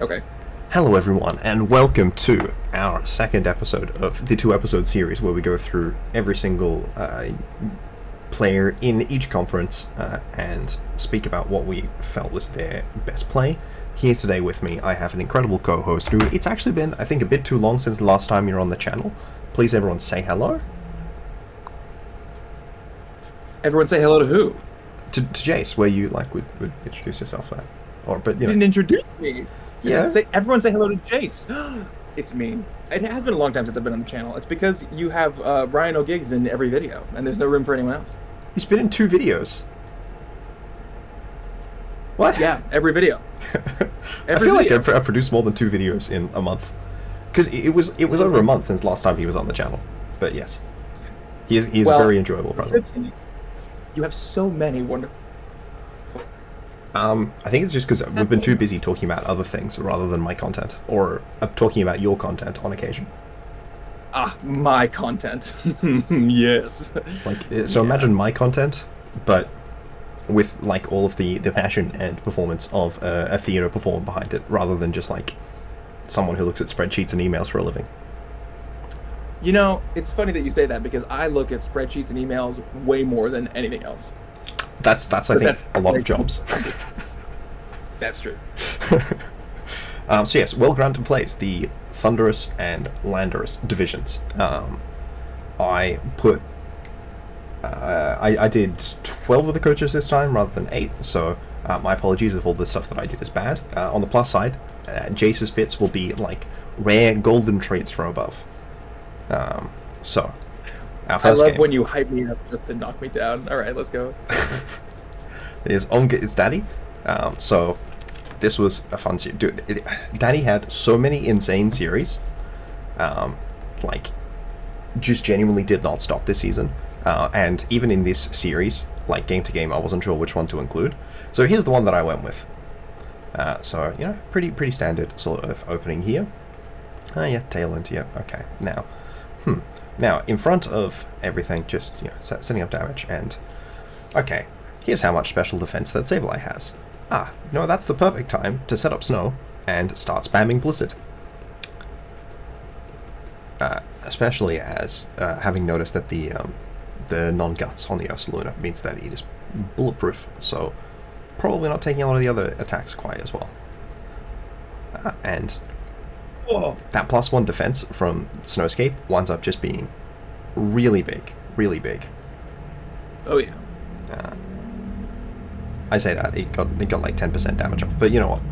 Okay. Hello everyone, and welcome to our second episode of the two-episode series where we go through every single player in each conference and speak about what we felt was their best play. Here today with me, I have an incredible co-host who, it's actually been, I think, a bit too long since the last time you were on the channel. Please everyone say hello. Everyone say hello to who? To Jace, where you would introduce yourself there. But You didn't introduce me. Yeah. Everyone say hello to Jace. It's me. It has been a long time since I've been on the channel. It's because you have Ryan O'Giggs in every video, and there's no room for anyone else. He's been in 2 videos. What? Yeah, every video. I feel like I've produced more than 2 videos in a month. Because it was over a month since last time he was on the channel. But yes. He is a very enjoyable presence. You have so many wonderful... I think it's just because we've been too busy talking about other things rather than my content. Or talking about your content on occasion. Ah, my content. Yes. It's like, so imagine my content, but with like all of the passion and performance of a theater performer behind it, rather than just like someone who looks at spreadsheets and emails for a living. You know, it's funny that you say that because I look at spreadsheets and emails way more than anything else. That's I think a lot of jobs. That's true. So yes, well-grounded plays, the Thundurus and Landorus divisions. I did 12 of the coaches this time rather than 8, so my apologies if all the stuff that I did is bad. On the plus side, Jace's bits will be like rare golden traits from above. So, our first I love game when you hype me up just to knock me down. All right, let's go. is it's Daddy. So this was a fun series. Dude, Daddy had so many insane series. Like, just genuinely did not stop this season. And even in this series, like game to game, I wasn't sure which one to include. So here's the one that I went with. So, you know, pretty standard sort of opening here. Yeah, Tailwind, yeah, okay. Now, in front of everything, just, you know, setting up damage, and... Okay, here's how much special defense that Sableye has. No, that's the perfect time to set up Snow and start spamming Blizzard. Especially as, having noticed that the non-guts on the Ursaluna means that it is bulletproof, so probably not taking a lot of the other attacks quite as well. And... Whoa. That +1 defense from Snowscape winds up just being really big. Really big. Oh, yeah. I say that, it got like 10% damage off, but you know what?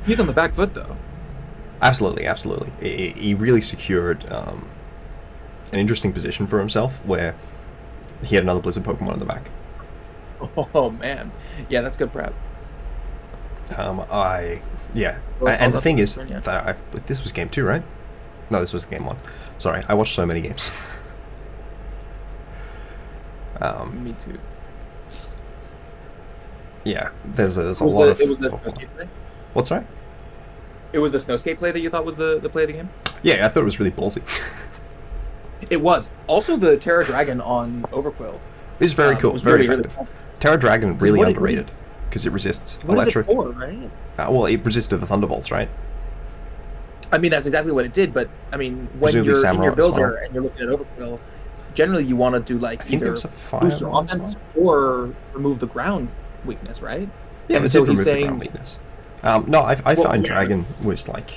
He's on the back foot, though. Absolutely. He really secured an interesting position for himself where he had another Blizzard Pokemon in the back. Oh, man. Yeah, that's good prep. Yeah, and the thing is that this was game 2, right? No, this was game 1. Sorry, I watched so many games. Me too. Yeah, there's a lot of... It was the Snowscape play? What's right? It was the Snowscape play that you thought was the play of the game? Yeah, I thought it was really ballsy. It was. Also, the Terra Dragon on Overquill. It's very cool, very effective. Really Terra Dragon, really underrated. Because it resists electric. What is it for, right? Well, it resisted the Thunderbolts, right? I mean, that's exactly what it did, but, I mean, when you're in your builder and you're looking at Overkill, generally you want to do, like, either boost your offense or remove the ground weakness, right? Yeah, but so he's saying... the ground weakness. No, I find Dragon was, like...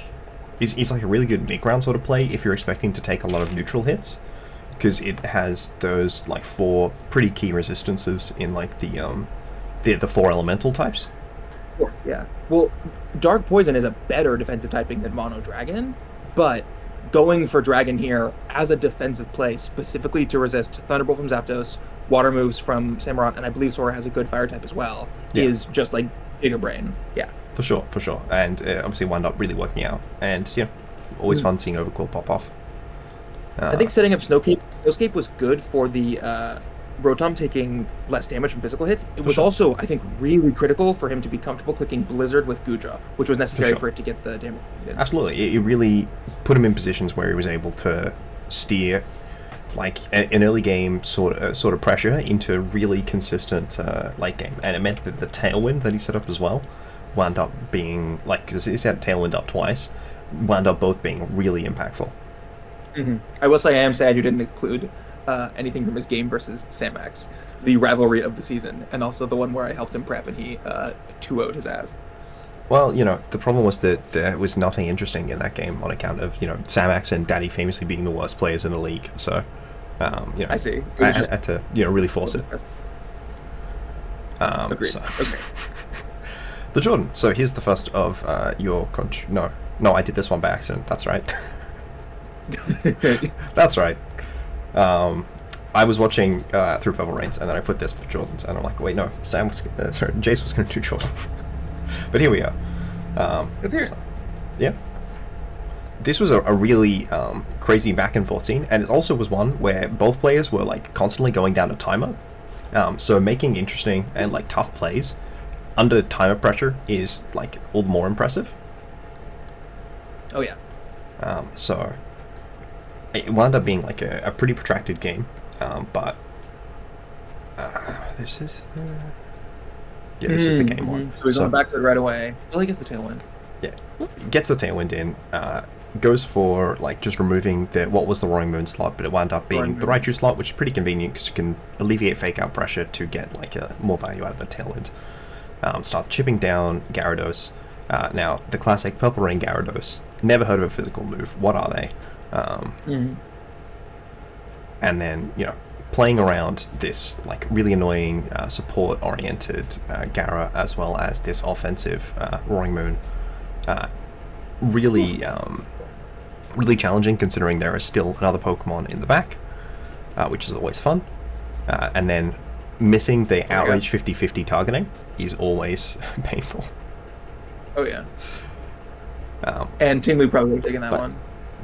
He's like a really good mid-ground sort of play if you're expecting to take a lot of neutral hits. Because it has those, like, 4 pretty key resistances in, like, the 4 elemental types. Of course, yeah. Well, Dark Poison is a better defensive typing than Mono Dragon, but going for Dragon here as a defensive play, specifically to resist Thunderbolt from Zapdos, Water moves from Samurott, and I believe Sora has a good Fire type as well, is just like Giga Brain. Yeah. For sure. And obviously wound up really working out. And, yeah, always fun seeing Overquill pop off. I think setting up Snowscape was good for the... Rotom taking less damage from physical hits. It was also, I think, really critical for him to be comfortable clicking Blizzard with Gudra, which was necessary for it to get the damage. Absolutely. It really put him in positions where he was able to steer like an early game sort of pressure into really consistent late game, and it meant that the Tailwind that he set up as well wound up being, like, because he's had Tailwind up twice, wound up both being really impactful. I will say I am sad you didn't include anything from his game versus Samax, the rivalry of the season, and also the one where I helped him prep and he 2-0'd his ass. Well, the problem was that there was nothing interesting in that game on account of, Samax and Daddy famously being the worst players in the league. So, I see. I had to, really force it. Agreed. So. Okay. The Jordan. So here's the first of your... No, I did this one by accident. That's right. That's right. I was watching through Purple Rains, and then I put this for Jordan's, and I'm like, wait, no, Jace was going to do Jordan. But here we are. Let's hear it. So, yeah. This was a really crazy back and forth scene, and it also was one where both players were like constantly going down a timer. So making interesting and like tough plays under timer pressure is like all the more impressive. Oh yeah. So it wound up being like a pretty protracted game, but this is the game one. So he's on backward right away. Well, he gets the tailwind. Yeah, gets the tailwind in. Goes for like just removing what was the Roaring Moon slot, but it wound up being the Raichu slot, which is pretty convenient because you can alleviate fake out pressure to get like more value out of the tailwind. Start chipping down Gyarados. Now the classic Purple Rain Gyarados. Never heard of a physical move. What are they? And then playing around this like really annoying support-oriented Gyara, as well as this offensive Roaring Moon. Really challenging considering there is still another Pokemon in the back, which is always fun. And then missing the outrage 50-50 targeting is always painful. Oh yeah. And Tinglu probably would have taken that one.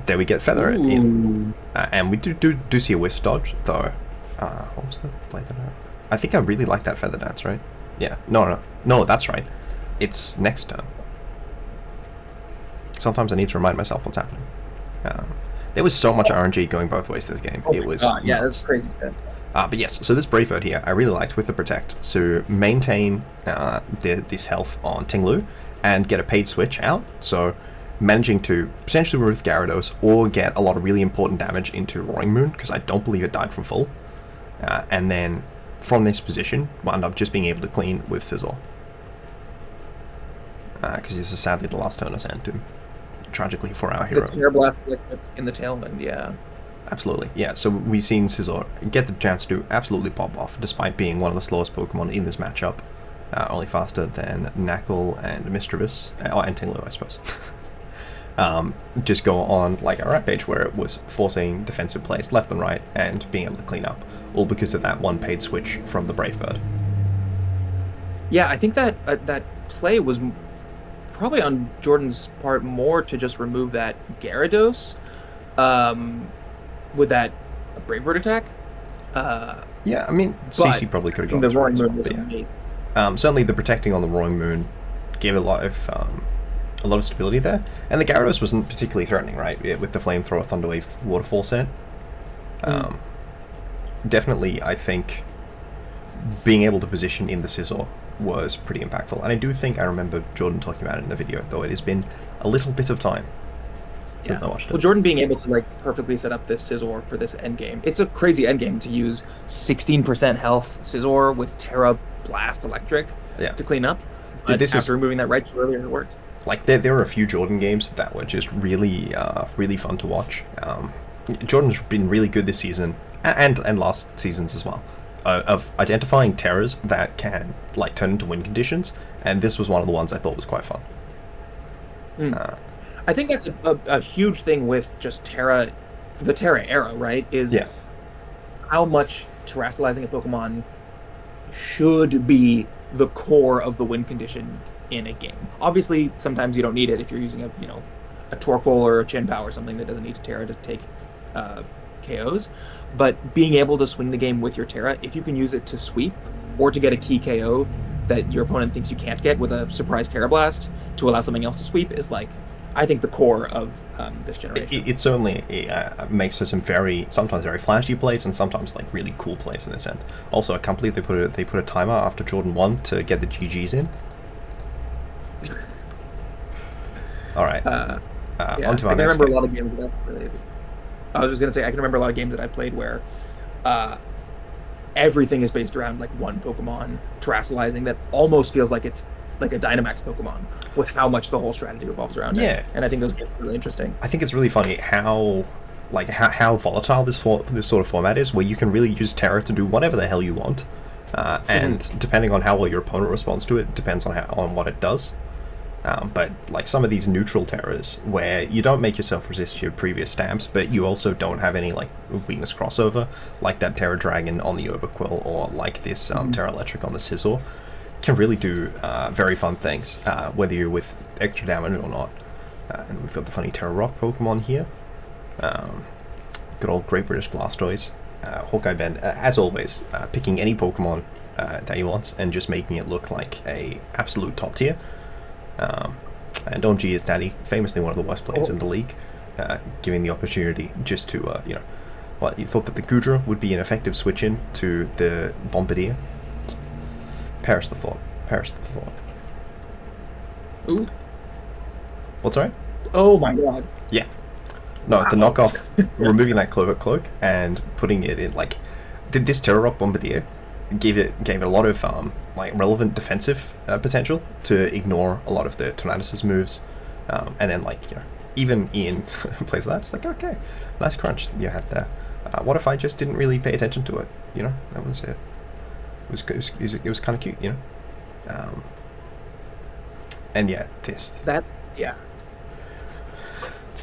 There we get Feather in. And we do see a Wisp dodge, though. What was the play that I think I really like that Feather Dance, right? Yeah. No, that's right. It's next turn. Sometimes I need to remind myself what's happening. There was so much RNG going both ways this game. Oh it was yeah, that's crazy stuff. But yes, so this Brave Bird here, I really liked with the Protect to maintain this health on Tinglu and get a paid switch out. So managing to potentially remove Gyarados or get a lot of really important damage into Roaring Moon, because I don't believe it died from full. And then from this position, wound up just being able to clean with Scizor. Because this is sadly the last turn of Sand Tomb. Tragically for our hero. The Terra Blast in the tailwind, yeah. Absolutely, yeah. So we've seen Scizor get the chance to absolutely pop off, despite being one of the slowest Pokemon in this matchup. Only faster than Knackle and Mischievous, and Tinglu, I suppose. Just go on like a rampage where it was forcing defensive plays left and right and being able to clean up, all because of that one paid switch from the Brave Bird. Yeah, I think that that play was probably on Jordan's part more to just remove that Gyarados with that Brave Bird attack. Yeah, I mean, CC probably could have gone the through Roaring it, Moon but was yeah. Certainly the protecting on the Roaring Moon gave a lot of stability there, and the Gyarados wasn't particularly threatening, right? With the Flamethrower Thunderwave Waterfall set. Definitely, I think being able to position in the Scizor was pretty impactful, and I do think I remember Jordan talking about it in the video, though it has been a little bit of time since I watched it. Well, Jordan being able to like perfectly set up this Scizor for this endgame, it's a crazy endgame to use 16% health Scizor with Terra Blast Electric to clean up. But after removing that right earlier, it worked. Like there were a few Jordan games that were just really fun to watch. Jordan's been really good this season and last seasons as well, of identifying terrors that can like turn into win conditions, and this was one of the ones I thought was quite fun. I think that's a huge thing with just Terra, the Terra era, right? Is how much terrestrializing a Pokemon should be the core of the win condition in a game. Obviously, sometimes you don't need it if you're using a Torkoal or a Chinpow or something that doesn't need Terra to take KOs. But being able to swing the game with your Terra, if you can use it to sweep or to get a key KO that your opponent thinks you can't get with a surprise Terra Blast to allow something else to sweep, is like, I think, the core of this generation. It certainly makes for some sometimes very flashy plays and sometimes like really cool plays in this end. Also, I can't believe they put a timer after Jordan won to get the GGs in. All right. Yeah, On to I our can next remember game. a lot of games that I played. I was just gonna say I can remember a lot of games that I played where everything is based around like one Pokemon terrestrializing that almost feels like it's like a Dynamax Pokemon with how much the whole strategy revolves around Yeah. it. And I think those games are really interesting. I think it's really funny how volatile this sort of format is, where you can really use Terra to do whatever the hell you want, and depending on how well your opponent responds to it, depends on what it does. But like some of these neutral Terras, where you don't make yourself resist your previous stabs, but you also don't have any like weakness crossover, like that Terra Dragon on the Overquill, or like this Terra Electric on the Scizor, can really do very fun things, whether you're with extra damage or not. And we've got the funny Terra Rock Pokemon here. Good old Great British Blastoise. PokeaimMD, as always, picking any Pokemon that he wants and just making it look like a absolute top tier. And OMG is Daddy, famously one of the worst players in the league, giving the opportunity just to, what, you thought that the Goodra would be an effective switch-in to the Bombirdier? Perish the thought. Perish the thought. Ooh. What's right? Oh my god. Yeah. No, the knockoff, removing that Clover Cloak and putting it in, like, did this Terra Rock Bombirdier gave it a lot of like relevant defensive potential to ignore a lot of the Tornadus' moves, and then like even in plays like that, it's like okay, nice crunch you had there. What if I just didn't really pay attention to it? That was it. It was kind of cute, and yeah, it's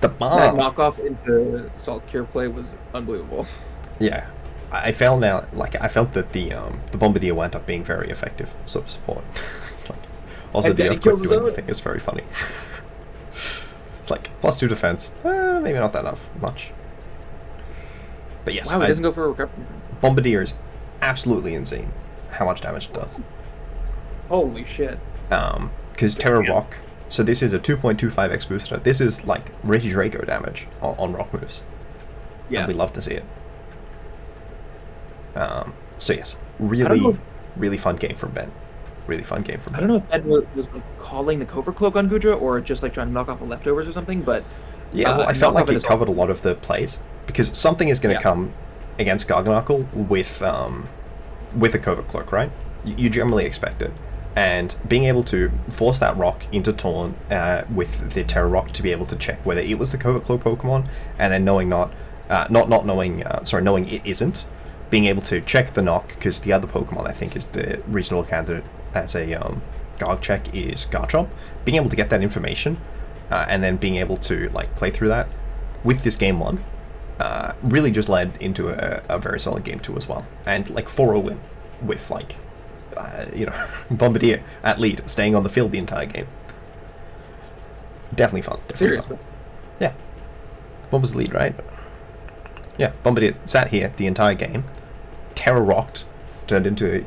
the bomb. That knockoff into Salt Cure play was unbelievable. Yeah. I felt that the Bombirdier wound up being very effective sort of support. It's like also the Earthquake doing thing is very funny. It's like +2 defense, maybe not that much. But yes, wow, it doesn't go for a recovery. Bombirdier is absolutely insane how much damage it does. Holy shit. Because Terra Rock, so this is a 2.25x booster. This is like Regidrago damage on rock moves. Yeah, and we love to see it. So yes, really fun game from Ben. Really fun game from Ben. I don't know if Ben was like calling the Covert Cloak on Goodra or just like trying to knock off the leftovers or something, but yeah, well, I felt like it covered a lot of the plays because something is going to come against Garganacl with a Covert Cloak, right? You generally expect it, and being able to force that rock into Torn with the Terra Rock to be able to check whether it was the Covert Cloak Pokemon, and then knowing knowing it isn't. Being able to check the knock, because the other Pokemon I think is the reasonable candidate as a Garg check is Garchomp. Being able to get that information, and then being able to like play through that with this game 1, really just led into a very solid game 2 as well. And like 4-0 win with like, Bombirdier at lead, staying on the field the entire game. Definitely fun. Seriously. Yeah. What was the lead, right? Yeah, Bombirdier sat here the entire game. Terra Rocked turned into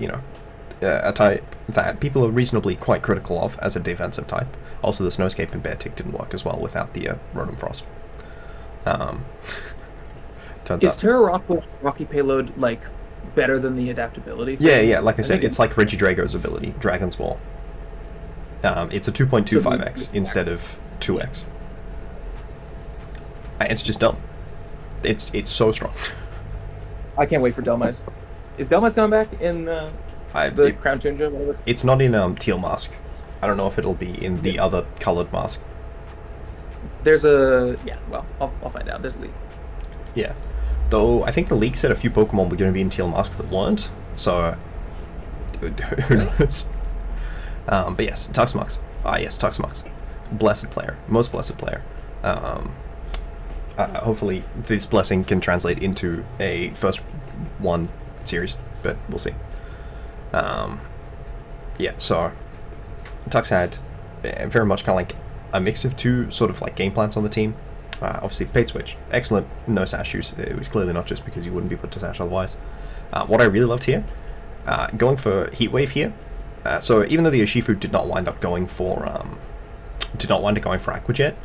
a type that people are reasonably quite critical of as a defensive type. Also, the Snowscape and Bear Tick didn't work as well without the Rotom-Frost. Is Terra Rock with Rocky Payload like better than the adaptability thing? Yeah, like I said, it's like Regidrago's ability, Dragon's Wall. It's a 2.25x instead of 2x. It's just dumb. It's so strong. I can't wait for Delmise. Is Delmise coming back in the Crown Tundra? It's not in Teal Mask. I don't know if it'll be in the other colored mask. There's a I'll find out. There's a leak. Yeah, though I think the leak said a few Pokemon were going to be in Teal Mask that weren't. So who knows? But yes, Toxmax. Yes, Toxmax. Blessed player, most blessed player. Hopefully this blessing can translate into a first one series, but we'll see. Yeah, so Tux had very much kind of like a mix of two sort of like game plans on the team. Obviously, paid switch, excellent, no sash use. It was clearly not just because you wouldn't be put to sash otherwise. What I really loved here, going for Heat Wave here. So even though the Urshifu did not wind up going for Aqua Jet,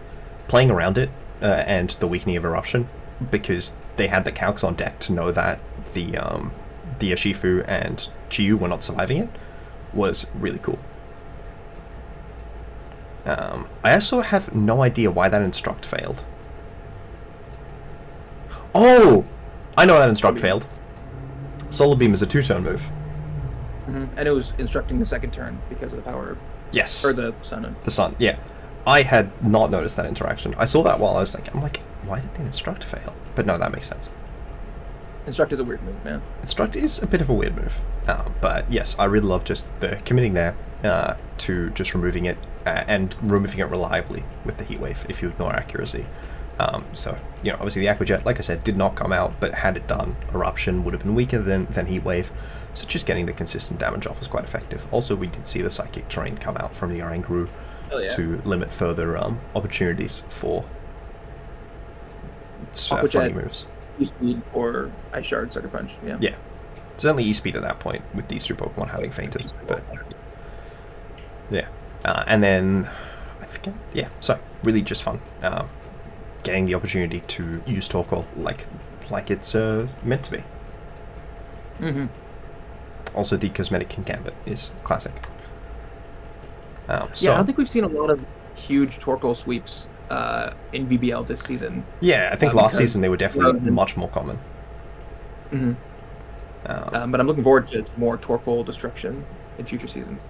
playing around it and the weakening of Eruption, because they had the calcs on deck to know that the Urshifu and Chiyu were not surviving it, was really cool. I also have no idea why that Instruct failed. Oh! I know why that Instruct failed. Solar Beam is a 2-turn move. And it was instructing the second turn because of the power. Yes. Or the sun. The sun, yeah. I had not noticed that interaction. I saw that while I was thinking, I'm like, why did the Instruct fail? But no, that makes sense. Instruct is a weird move, man. Instruct is a bit of a weird move. But yes, I really love just the committing there to just removing it and removing it reliably with the Heat Wave if you ignore accuracy. So, you know, obviously the Aquajet, like I said, did not come out, but had it done, Eruption would have been weaker than Heat Wave. So just getting the consistent damage off was quite effective. Also, we did see the Psychic Terrain come out from the Oranguru to limit further opportunities for funny moves. E-Speed or Ice Shard, Sucker Punch, yeah. Yeah. Certainly E-Speed at that point, with these two Pokemon having fainted. But yeah. And then, I forget, yeah, so really just fun. Getting the opportunity to use Torkoal like it's meant to be. Also, the Cosmetic King Gambit is classic. Yeah, I don't think we've seen a lot of huge Torkoal sweeps in VBL this season. Yeah, I think last season they were definitely much more common. But I'm looking forward to more Torkoal destruction in future seasons.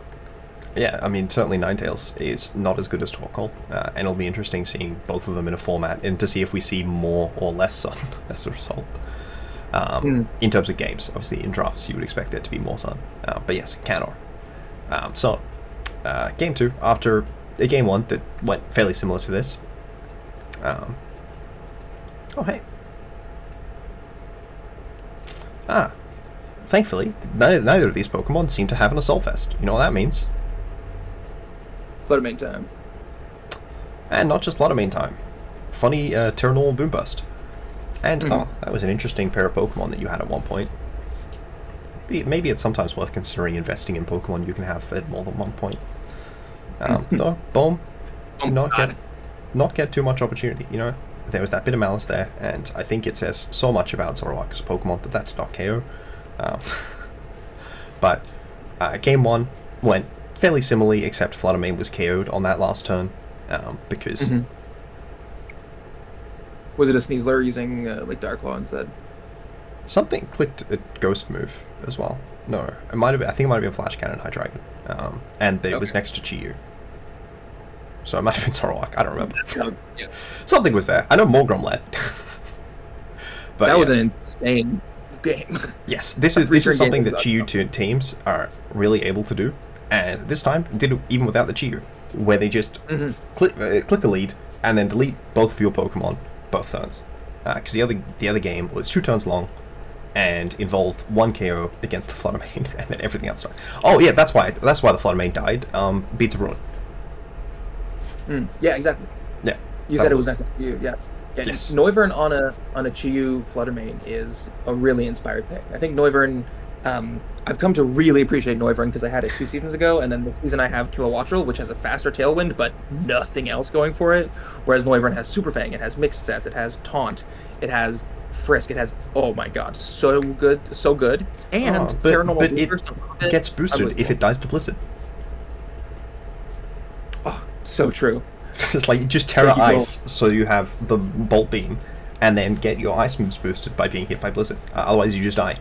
Yeah, I mean, certainly Ninetales is not as good as Torkoal, and it'll be interesting seeing both of them in a format and to see if we see more or less Sun as a result. In terms of games, obviously in drafts you would expect there to be more Sun, but yes, Canor. So, Game 2, after a Game 1 that went fairly similar to this. Oh, hey. Thankfully, neither of these Pokemon seem to have an Assault Vest. You know what that means? Flutter Mane time. And not just Flutter Mane time. Funny Terranol Boom Burst. And, that was an interesting pair of Pokemon that you had at one point. Maybe it's sometimes worth considering investing in Pokemon you can have at more than one point. Though, Boom did not get too much opportunity, you know? There was that bit of malice there, and I think it says so much about Zoroark as a Pokemon that did not KO. But Game 1 went fairly similarly, except Flutter Mane was KO'd on that last turn, because... Was it a Sneasler using like Dark Claw instead? Something clicked a Ghost move as well. No, it might have been, I think it might have been Flash Cannon Hydreigon, and it was next to Chi-Yu. So it might have been Zoroark, I don't remember. Yeah. Something was there. I know Morgrem led. But that was an insane game. Yes, this is something that Chi-Yu teams are really able to do, and this time did it even without the Chi-Yu, where they just click a lead and then delete both of your Pokemon both turns. Because the other game was 2 turns long and involved 1 KO against the Flutter Mane, and then everything else died. Oh yeah, that's why the Flutter Mane died. Beats of Ruin. Yeah, exactly. Yeah. You said it was next to you. Yeah. Yes. Noivern on a Chi-Yu Flutter Mane is a really inspired pick. I think Noivern. I've come to really appreciate Noivern because I had it 2 seasons ago, and then this season I have Kilowattrel, which has a faster Tailwind, but nothing else going for it. Whereas Noivern has Super Fang, it has Mixed Sets, it has Taunt, it has Frisk, it has, oh my god, so good. And but it gets boosted if it dies to Blizzard. Oh, so true. It's like just Terra Ice, so you have the Bolt Beam, and then get your Ice moves boosted by being hit by Blizzard. Otherwise, you just die.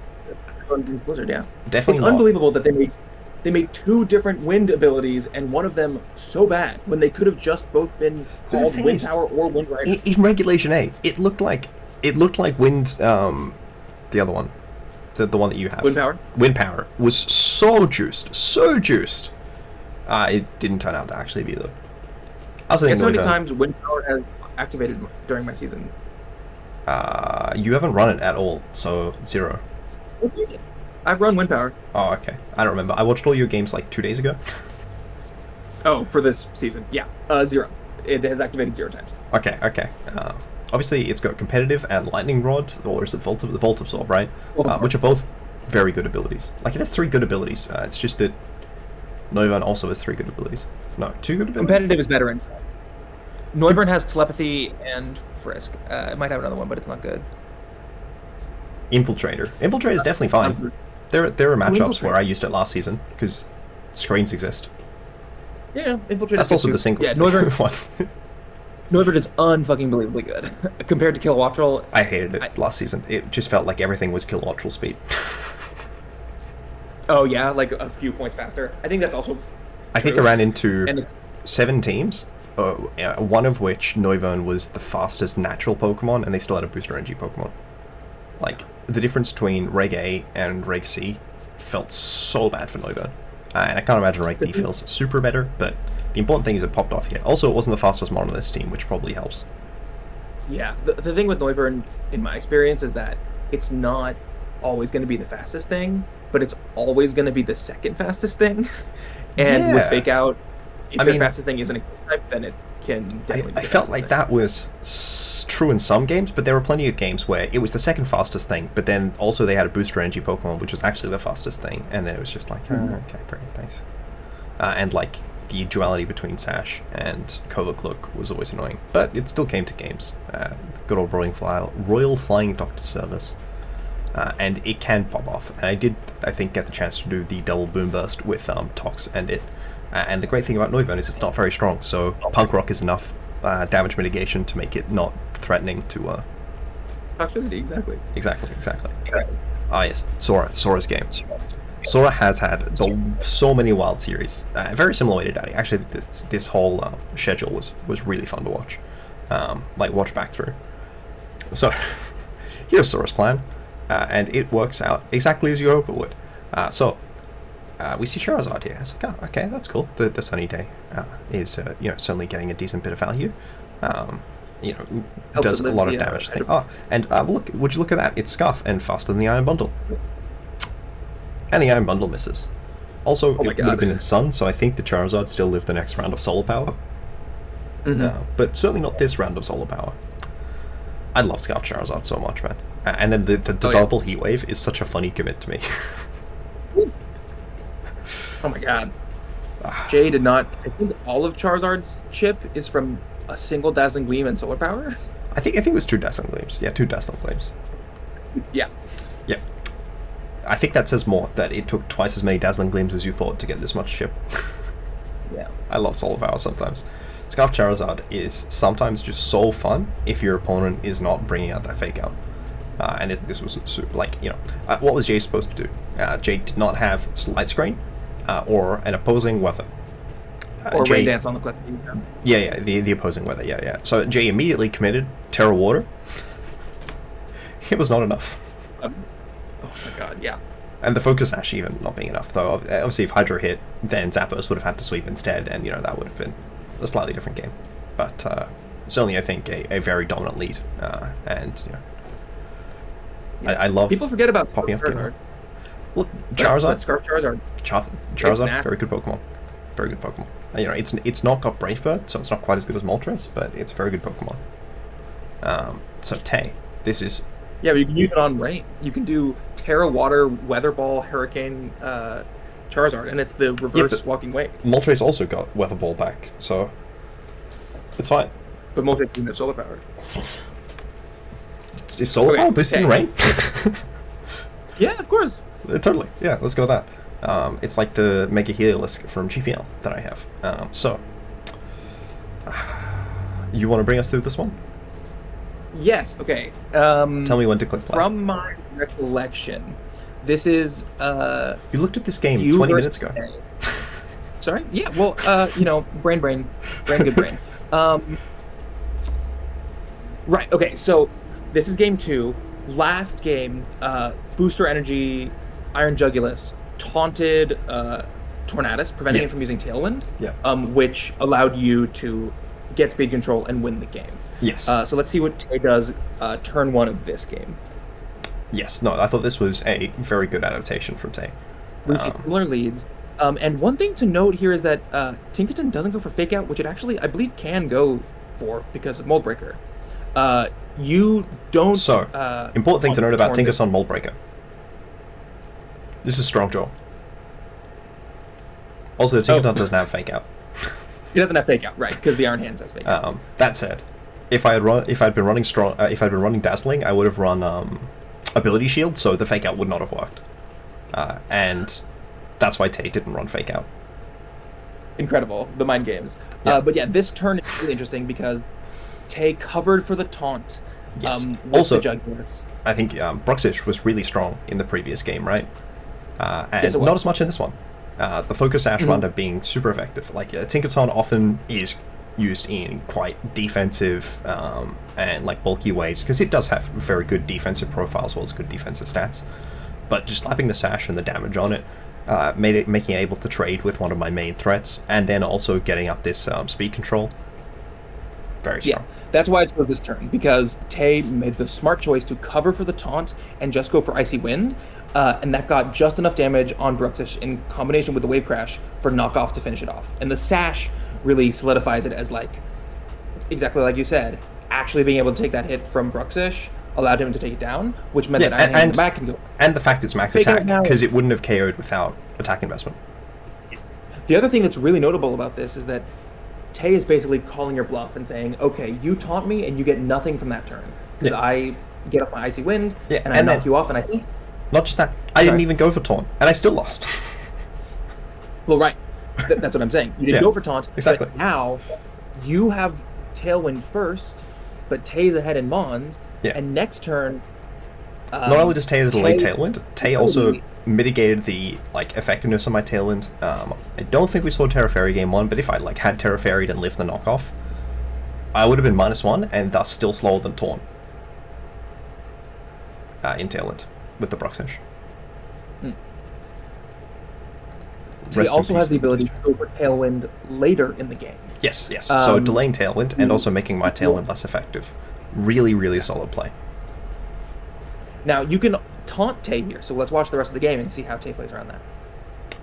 Blizzard, yeah. Definitely. It's unbelievable that they made 2 different wind abilities, and one of them so bad when they could have just both been called Wind Power or Wind Rider. In Regulation A, it looked like Wind. The other one, the one that you have. Wind Power. Wind Power was so juiced. It didn't turn out to actually be though. Guess how many times Wind Power has activated during my season? You haven't run it at all, so 0. I've run Wind Power. Oh, okay. I don't remember. I watched all your games like 2 days ago. Oh, for this season, yeah. 0. It has activated 0 times. Okay. Obviously, it's got Competitive and Lightning Rod, or is it Volt Absorb, right? Which are both very good abilities. Like, it has 3 good abilities. It's just that Noivern also has 3 good abilities. No, 2 good abilities? Competitive is better. Noivern has Telepathy and Frisk. It might have another one, but it's not good. Infiltrator is definitely fine. There are matchups where I used it last season because screens exist. Yeah, Infiltrate. That's also the single Noivern. one. Noivern is unfucking believably good compared to Kilowattrel. I hated it last season. It just felt like everything was Kilowattrel speed. Oh yeah, like a few points faster. I think that's also. I think I ran into And 7 teams, one of which Noivern was the fastest natural Pokemon, and they still had a booster energy Pokemon. Like, the difference between Reg A and Reg C felt so bad for Noivern. And I can't imagine Reg D feels super better, but the important thing is it popped off here. Also, it wasn't the fastest mon on this team, which probably helps. Yeah, the thing with Noivern, in my experience, is that it's not always going to be the fastest thing, but it's always going to be the second fastest thing. And with Fake Out, if the fastest thing isn't a type, then it can definitely be I felt like that was true in some games, but there were plenty of games where it was the second fastest thing, but then also they had a booster energy Pokemon, which was actually the fastest thing, and then it was just like, okay, great, thanks. And like, the duality between Sash and Cloak was always annoying, but it still came to games. Good old Royal Flying Doctor service. And it can pop off. And I think, get the chance to do the double boom burst with Tox and it. And the great thing about Noivern is it's not very strong, so Punk Rock is enough damage mitigation to make it not threatening to... Toxicity, exactly. Exactly. Ah yes, Sora's game. Sora has had so many wild series. Very similar way to Daddy. Actually, this whole schedule was really fun to watch. Watch back through. So, here's Sora's plan. And it works out exactly as you hope it would. We see Charizard here. It's like, oh, okay, that's cool. The Sunny Day is certainly getting a decent bit of value. Does a lot of damage. Look, would you look at that? It's Scuff and faster than the Iron Bundle. And the Iron Bundle misses. Also, it would have been in Sun, so I think the Charizard still lived the next round of Solar Power. But certainly not this round of Solar Power. I love Scarf Charizard so much, man. And then the double Heat Wave is such a funny commit to me. Oh my god. Jay did not... I think all of Charizard's chip is from a single Dazzling Gleam and Solar Power? I think it was 2 Dazzling Gleams. Yeah, 2 Dazzling Gleams. Yeah. Yep. I think that says more, that it took twice as many Dazzling Gleams as you thought to get this much chip. Yeah. I love Solar Power sometimes. Scarf Charizard is sometimes just so fun if your opponent is not bringing out that Fake Out. This was like, what was Jace supposed to do? Jay did not have Light Screen or an opposing weather. Or Rain Dance on the cliff. Yeah, the opposing weather, yeah. So Jay immediately committed Terra Water. It was not enough. Oh my god, yeah. And the Focus Sash even not being enough, though. Obviously, if Hydro hit, then Zapdos would have had to sweep instead, and that would have been a slightly different game. But certainly, I think a very dominant lead, I love people forget about popping up. Charizard. Look, Charizard. Scarf Charizard. Charizard, very good Pokemon. Very good Pokemon. It's not got Brave Bird, so it's not quite as good as Moltres, but it's a very good Pokemon. So Tay, this is... Yeah, but you can use it on rain. You can do Terra, Water, Weather Ball, Hurricane, Charizard, and it's the reverse Walking Wake. Moltres also got Weather Ball back, so it's fine. But Moltres doesn't have Solar Power. Is Solar Power boosting rain? Yeah, of course. Totally. Yeah, let's go with that. It's like the Mega Heliolisk from GPL that I have. You want to bring us through this one? Yes, okay. Tell me when to click play. From my recollection, this is... you looked at this game 20 minutes ago. Sorry? Yeah, well, brain, good brain. Right, okay, so this is game 2. Last game, Booster Energy, Iron Jugulis taunted Tornadus, preventing him from using Tailwind, which allowed you to get speed control and win the game. Yes. So let's see what Tay does turn 1 of this game. Yes, no, I thought this was a very good adaptation from Tay. We see similar leads. And one thing to note here is that Tinkaton doesn't go for Fake Out, which it actually, I believe, can go for because of Mold Breaker. You don't... So, important thing to note about Tinkaton Mold Breaker. This is Strong Jaw. Also, Tinkaton doesn't have Fake Out. He doesn't have Fake Out, right? Because the Iron Hands has Fake Out. That said, if I'd been running Dazzling, I would have run Ability Shield, so the Fake Out would not have worked. And that's why Tay didn't run Fake Out. incredible, the mind games. Yeah. But yeah, this turn is really interesting because Tay covered for the taunt. Yes. With Also, the Jugulus. I think Bruxish was really strong in the previous game, right? And Yes, it was. not as much in this one. The Focus Sash wound up being super effective. Like, Tinkaton often is used in quite defensive and like bulky ways, because it does have very good defensive profile as well as good defensive stats. But just slapping the Sash and the damage on it, making it able to trade with one of my main threats, and then also getting up this speed control. Very strong. Yeah, that's why I chose this turn, because Tay made the smart choice to cover for the taunt and just go for Icy Wind, and that got just enough damage on Bruxish in combination with the Wave Crash for knockoff to finish it off. And the Sash really solidifies it as, like, exactly like you said, actually being able to take that hit from Bruxish allowed him to take it down, which meant that Iron Hand in the back can go. And the fact it's max Take it attack, now. because it wouldn't have KO'd without attack investment. The other thing that's really notable about this is that Tay is basically calling your bluff and saying, okay, you taunt me and you get nothing from that turn. Because I get up my Icy Wind and I knock you off, and I think... Not just that, I didn't even go for taunt, and I still lost. Well, right. That's what I'm saying. You didn't go for taunt. Exactly. But now, you have Tailwind first, but Tay's ahead in Mons, and next turn... Not only does Tay delay Tailwind, Tay also mitigated the effectiveness of my Tailwind. I don't think we saw Terra Fairy game 1, but if I had Terra Fairy'd and lived the knockoff, I would have been -1 and thus still slower than Taunt in Tailwind with the Bruxish. He also has the ability to go for Tailwind later in the game. Yes. So delaying Tailwind and also making my Tailwind less effective. Really, really solid play. Now, you can taunt Tay here, so let's watch the rest of the game and see how Tay plays around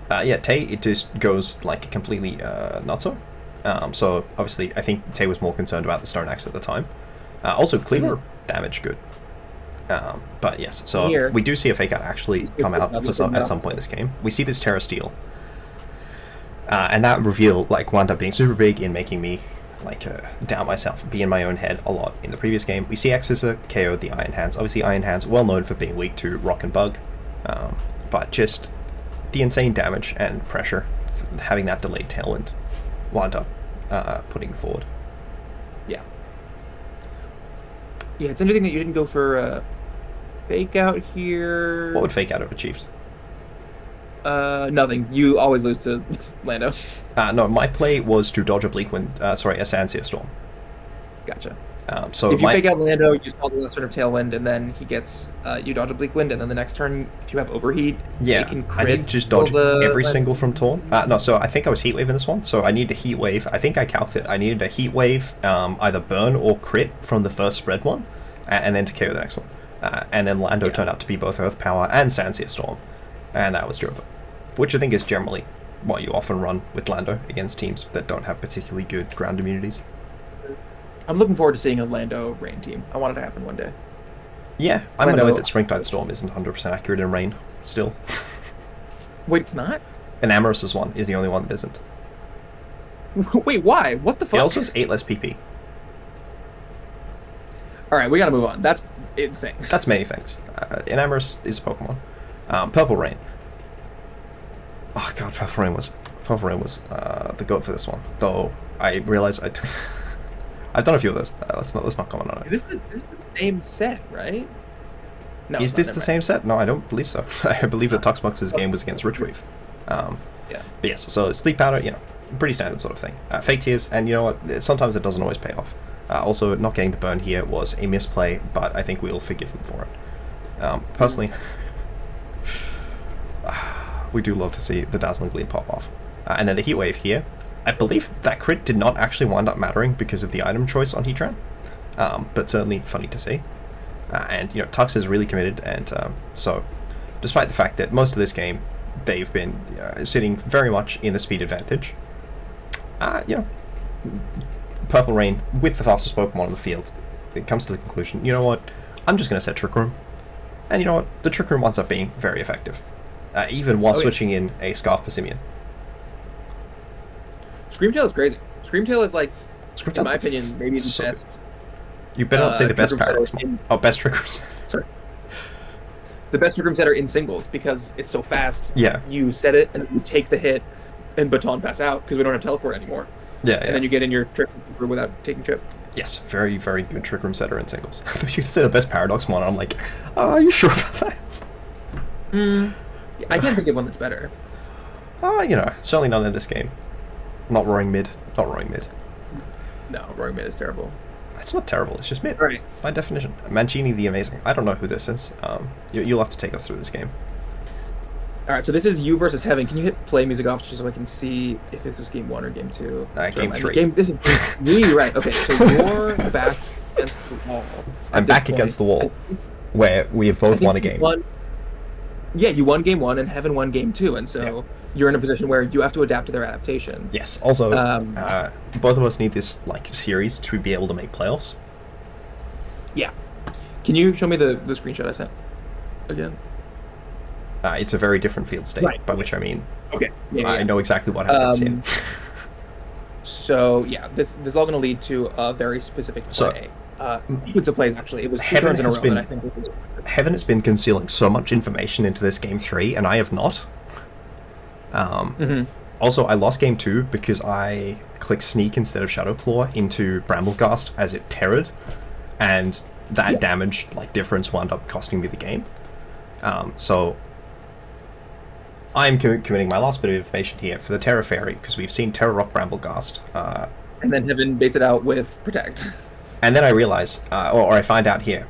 that. Tay, it just goes completely nutso. So obviously, I think Tay was more concerned about the Stone Axe at the time. Also, Kleavor damage good. But yes, so here, we do see a Fake Out actually come out at some point in this game. We see this Terra Steel. And that reveal wound up being super big in making me doubt myself, be in my own head a lot in the previous game. We see Xscissor KO'd the Iron Hands. Obviously, Iron Hands well known for being weak to Rock and Bug, but just the insane damage and pressure, having that delayed Tailwind, wound up putting forward. Yeah, it's interesting that you didn't go for Fake Out here. What would Fake Out have achieved? Nothing. You always lose to Lando. No, my play was to dodge a Bleak Wind, a Sandsear Storm. Gotcha. So if you Fake Out Lando, you stall the sort of Tailwind, and then he gets, you dodge a Bleak Wind, and then the next turn, if you have Overheat, you can crit. I need to just dodge every single from Taunt. No, so I think I was Heat Wave in this one, so I need to Heat Wave. I think I calced it. I needed a Heat Wave, either burn or crit from the first spread one, and then to KO the next one. And then Lando turned out to be both Earth Power and Sandsear Storm, and that was Jova. Which I think is generally what you often run with Lando against teams that don't have particularly good ground immunities. I'm looking forward to seeing a Lando Rain team. I want it to happen one day. Yeah, I'm annoyed that Springtide Storm isn't 100% accurate in Rain, still. Wait, it's not? Enamorus' one is the only one that isn't. Wait, why? What the fuck? It also has 8 less PP. Alright, we gotta move on. That's insane. That's many things. Enamorus is a Pokemon. Purple Rain. Oh god, Purple Rain was the goat for this one. Though I realized I've done a few of those. Let's not comment on it. This is the same set, right? No. Is this the same set? No, I don't believe so. I believe that Toxmux's game was against Richwave. Yeah. But yes, so Sleep Powder, pretty standard sort of thing. Fake Tears, and you know what? Sometimes it doesn't always pay off. Also, not getting the burn here was a misplay, but I think we'll forgive him for it. Personally, we do love to see the Dazzling Gleam pop off. And then the Heat Wave here, I believe that crit did not actually wind up mattering because of the item choice on Heatran, but certainly funny to see. And Tux is really committed, and so despite the fact that most of this game they've been sitting very much in the speed advantage, Purple Rain with the fastest Pokemon on the field, it comes to the conclusion, you know what, I'm just going to set Trick Room, and you know what, the Trick Room winds up being very effective, even while switching in a Scarf Passimian. Screamtail is crazy. Screamtail is in my opinion, maybe the best. You better not say the best Paradox. Best Triggers. Sorry. The best Trick Room setter in singles, because it's so fast. Yeah. You set it, and you take the hit, and Baton Pass out because we don't have teleport anymore. Yeah, And then you get in your Trick Room without taking chip. Yes, very, very good Trick Room setter in singles. You could say the best Paradox one, I'm like, are you sure about that? I can't think of one that's better. Certainly not in this game. Not Roaring Mid. Not Roaring Mid. No, Roaring Mid is terrible. It's not terrible, it's just mid. Right. By definition. Mancini the Amazing. I don't know who this is. You'll have to take us through this game. Alright, so this is you versus Heaven. Can you hit play music off just so I can see if this was game 1 or game 2? Game 3. This is game 3, right. Okay, so you're back against the wall. I'm back against the wall, where we have both won a game. You won game 1 and Heaven won game 2, and so you're in a position where you have to adapt to their adaptation. Yes, also, both of us need this series to be able to make playoffs. Yeah. Can you show me the screenshot I sent again? It's a very different field state, by which I mean, I know exactly what happens here. So this is all going to lead to a very specific play. Sequence of plays, actually. It was 2 turns in a row that I think. Heaven has been concealing so much information into this game 3, and I have not. Also, I lost game 2 because I clicked Sneak instead of Shadow Claw into Bramblegast as it terrored, and that damage difference wound up costing me the game. So I'm committing my last bit of information here for the Terra Fairy, because we've seen Terra Rock Bramblegast. And then Heaven baits it out with Protect. And then I realize, or I find out here,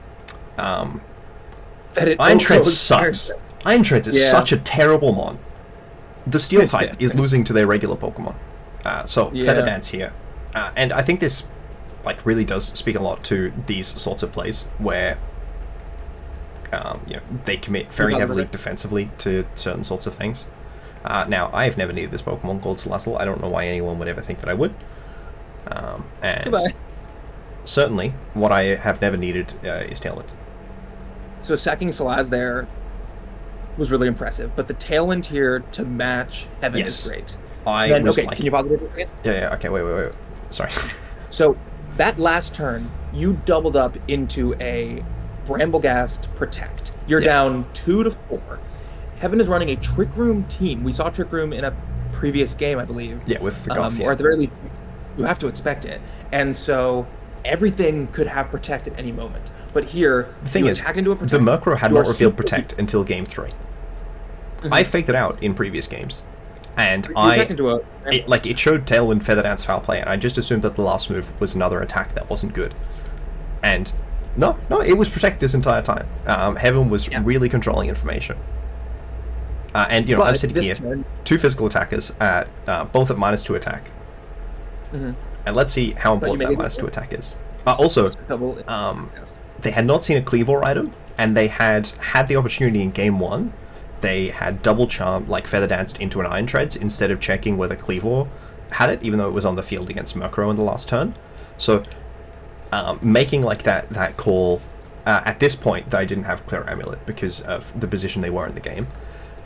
that it Iron Treads sucks. Iron Treads is such a terrible mon. The Steel type is losing to their regular Pokemon. Feather Dance here. And I think this really does speak a lot to these sorts of plays where they commit very heavily defensively to certain sorts of things. Now, I have never needed this Pokemon called Salazzle. I don't know why anyone would ever think that I would. And certainly, what I have never needed is Tailwind. So sacking Salaz there was really impressive, but the Tailwind here to match Heaven is great. Can you pause it for a second? Yeah, okay, wait. Sorry. So that last turn, you doubled up into a Bramblegast Protect. You're down 2 to 4. Heaven is running a Trick Room team. We saw Trick Room in a previous game, I believe. Yeah, with the Goth, or at the very least, you have to expect it. And so everything could have Protect at any moment. But here, the thing is, attacked into a Protect, the Murkrow had not revealed Protect until game 3. I faked it out in previous games. And it showed Tailwind, Feather Dance, Foul Play, and I just assumed that the last move was another attack that wasn't good. And no, it was Protect this entire time. Heaven was really controlling information. And I'm sitting here, 2 physical attackers at both at -2 attack. And let's see how important that -2 attack is. Also, they had not seen a Kleavor item, and they had the opportunity in game 1. They had double charm, Feather Danced into an Iron Treads instead of checking whether Kleavor had it, even though it was on the field against Murkrow in the last turn. So, making that call at this point that I didn't have Clear Amulet because of the position they were in the game.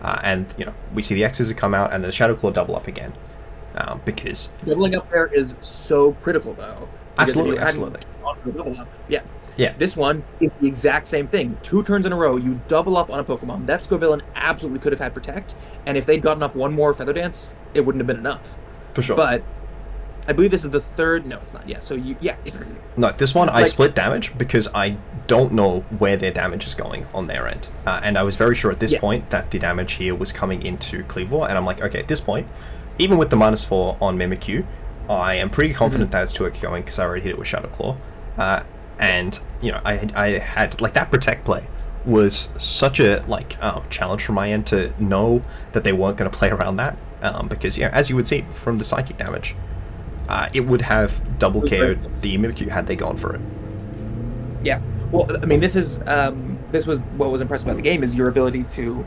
And we see the X's come out and the Shadow Claw double up again. Because doubling up there is so critical, though. Absolutely. Double up. Yeah. This one is the exact same thing. 2 turns in a row, you double up on a Pokemon. That Scovillain absolutely could have had Protect, and if they'd gotten up one more Feather Dance, it wouldn't have been enough. For sure. But I believe this is the 3rd. No, it's not. No, this one I split damage because I don't know where their damage is going on their end. And I was very sure at this point that the damage here was coming into Kleavor, and I'm like, okay, at this point, even with the -4 on Mimikyu, I am pretty confident that it's 2x going because I already hit it with Shadow Claw. And I had that Protect play was such a challenge from my end to know that they weren't going to play around that because as you would see from the psychic damage, it would have double KO'd the Mimikyu had they gone for it. Yeah, well, I mean, this was what was impressive about the game is your ability to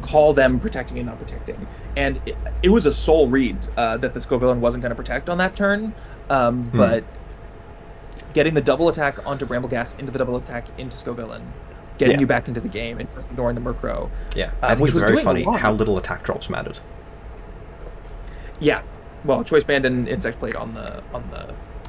call them protecting and not protecting, and it was a sole read that the Scovillain wasn't going to protect on that turn, but getting the double attack onto Bramblegast into the double attack into Scovillain, getting you back into the game and just ignoring the Murkrow. Yeah, I think it's very funny how little attack drops mattered. Yeah, well, Choice Band and Insect Blade on the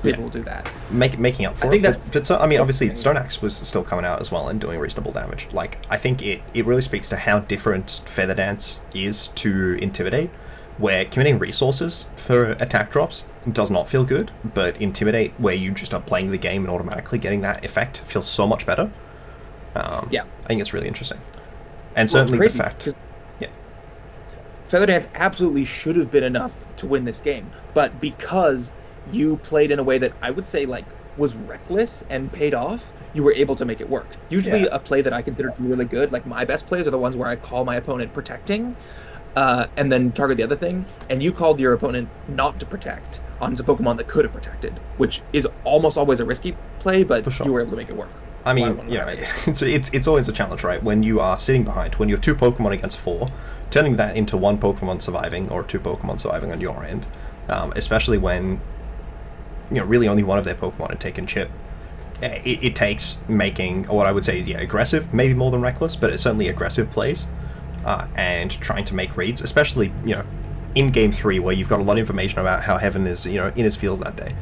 Kleavor will do that. Making up for it. But obviously Stone Axe was still coming out as well and doing reasonable damage. I think it really speaks to how different Feather Dance is to Intimidate, where committing resources for attack drops does not feel good, but Intimidate, where you just are playing the game and automatically getting that effect, feels so much better. Yeah. I think it's really interesting. And certainly the fact... Yeah. Feather Dance absolutely should have been enough to win this game, but because you played in a way that I would say like was reckless and paid off, you were able to make it work. Usually a play that I consider to be really good, like my best plays are the ones where I call my opponent protecting, and then target the other thing, and you called your opponent not to protect on a Pokemon that could have protected, which is almost always a risky play, but you were able to make it work. I mean, it's always a challenge, right? When you are sitting behind, when you're 2 Pokemon against 4, turning that into 1 Pokemon surviving or 2 Pokemon surviving on your end, especially when, really only one of their Pokemon had taken chip, it takes making what I would say is, aggressive, maybe more than reckless, but it's certainly aggressive plays, and trying to make reads, especially, in Game 3, where you've got a lot of information about how Heaven is, in his fields that day.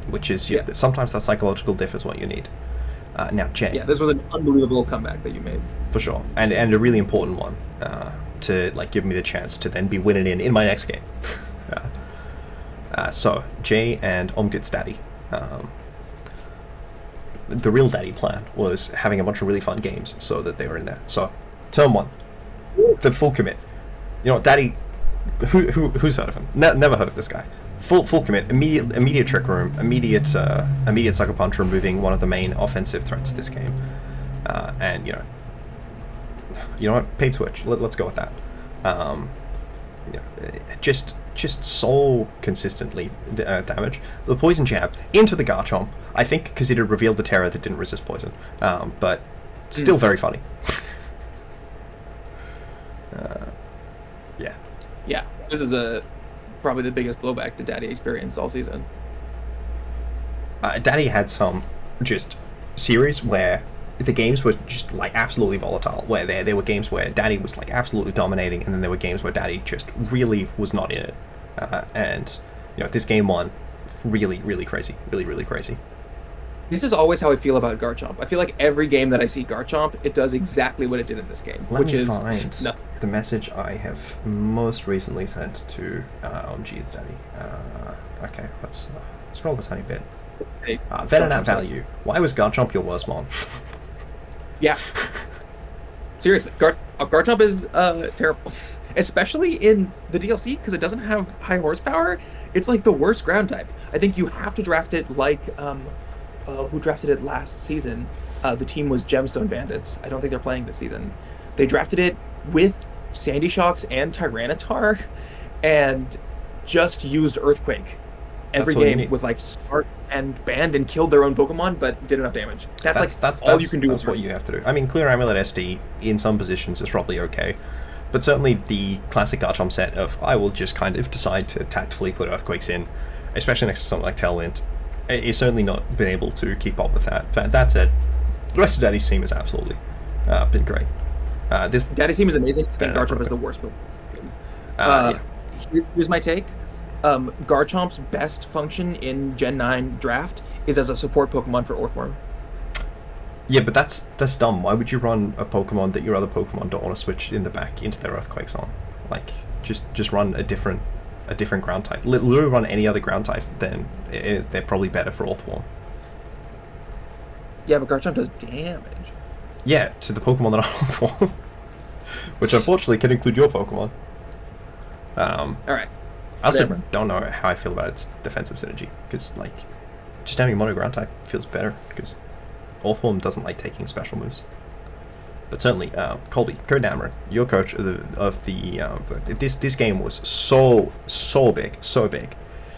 Which is, sometimes that psychological diff is what you need. Now, Jay. Yeah, this was an unbelievable comeback that you made. For sure. And a really important one to give me the chance to then be winning in my next game. So, Jay and Omgut's daddy. The real daddy plan was having a bunch of really fun games so that they were in there. So, turn 1. The full commit. Daddy... Who's heard of him? Never heard of this guy. Full commit, immediate Trick Room, immediate Sucker Punch, removing one of the main offensive threats this game. And, you know what? Paid Switch. Let's go with that. Just so consistently damage. The Poison Jab into the Garchomp, I think because it had revealed the Terror that didn't resist poison. But still very funny. Yeah, this is probably the biggest blowback that Daddy experienced all season. Daddy had some just series where the games were just like absolutely volatile, where there were games where Daddy was like absolutely dominating, and then there were games where Daddy just really was not in it. And this game 1, really crazy, really crazy. This is always how I feel about Garchomp. I feel like every game that I see Garchomp, it does exactly what it did in this game, which is find the message I have most recently sent to OMG's daddy. Okay, let's scroll up a tiny bit. Venonat value. Why was Garchomp your worst mon? Yeah. Seriously, Garchomp is terrible. Especially in the DLC, because it doesn't have high horsepower. It's like the worst ground type. I think you have to draft it like... who drafted it last season? The team was Gemstone Bandits. I don't think they're playing this season. They drafted it with Sandy Shocks and Tyranitar, and just used Earthquake every game with like Start and Band, and killed their own Pokemon, but did enough damage. That's all you can do. That's what you have to do. I mean, Clear Amulet SD in some positions is probably okay, but certainly the classic Garchomp set of I will just kind of decide to tactfully put Earthquakes in, especially next to something like Tailwind, is certainly not been able to keep up with that. But that said, the rest of Daddy's team has absolutely been great. This Daddy's team is amazing. I think Garchomp is the worst Pokemon. Here's my take. Garchomp's best function in Gen 9 draft is as a support Pokemon for Earthworm. Yeah, but that's dumb. Why would you run a Pokemon that your other Pokemon don't want to switch in the back into their Earthquakes on? Like, just run a different ground type. Literally run any other ground type, then they're probably better for Earthworm. Yeah, but Garchomp does damage. Yeah, to the Pokemon that are Earthworm. Which unfortunately can include your Pokemon. Alright. I also don't know how I feel about its defensive synergy, because like just having a mono ground type feels better, because Earthworm doesn't like taking special moves. But certainly, Colby, Codammer, your coach of the this game was so big.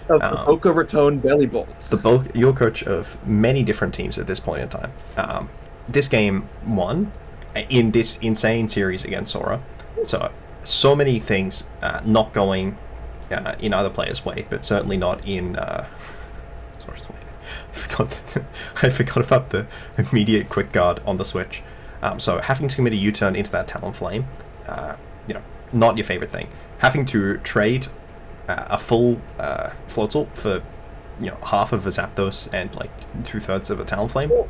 Of the Boca Raton Belly Bolts. Your coach of many different teams at this point in time. This game won in this insane series against Sora. So many things not going in either player's way, but certainly not in Sora's way. I forgot about the immediate quick guard on the Switch. So having to commit a U-turn into that Talonflame, not your favorite thing. Having to trade a full Floatzel for half of a Zapdos and like 2/3 of a Talonflame,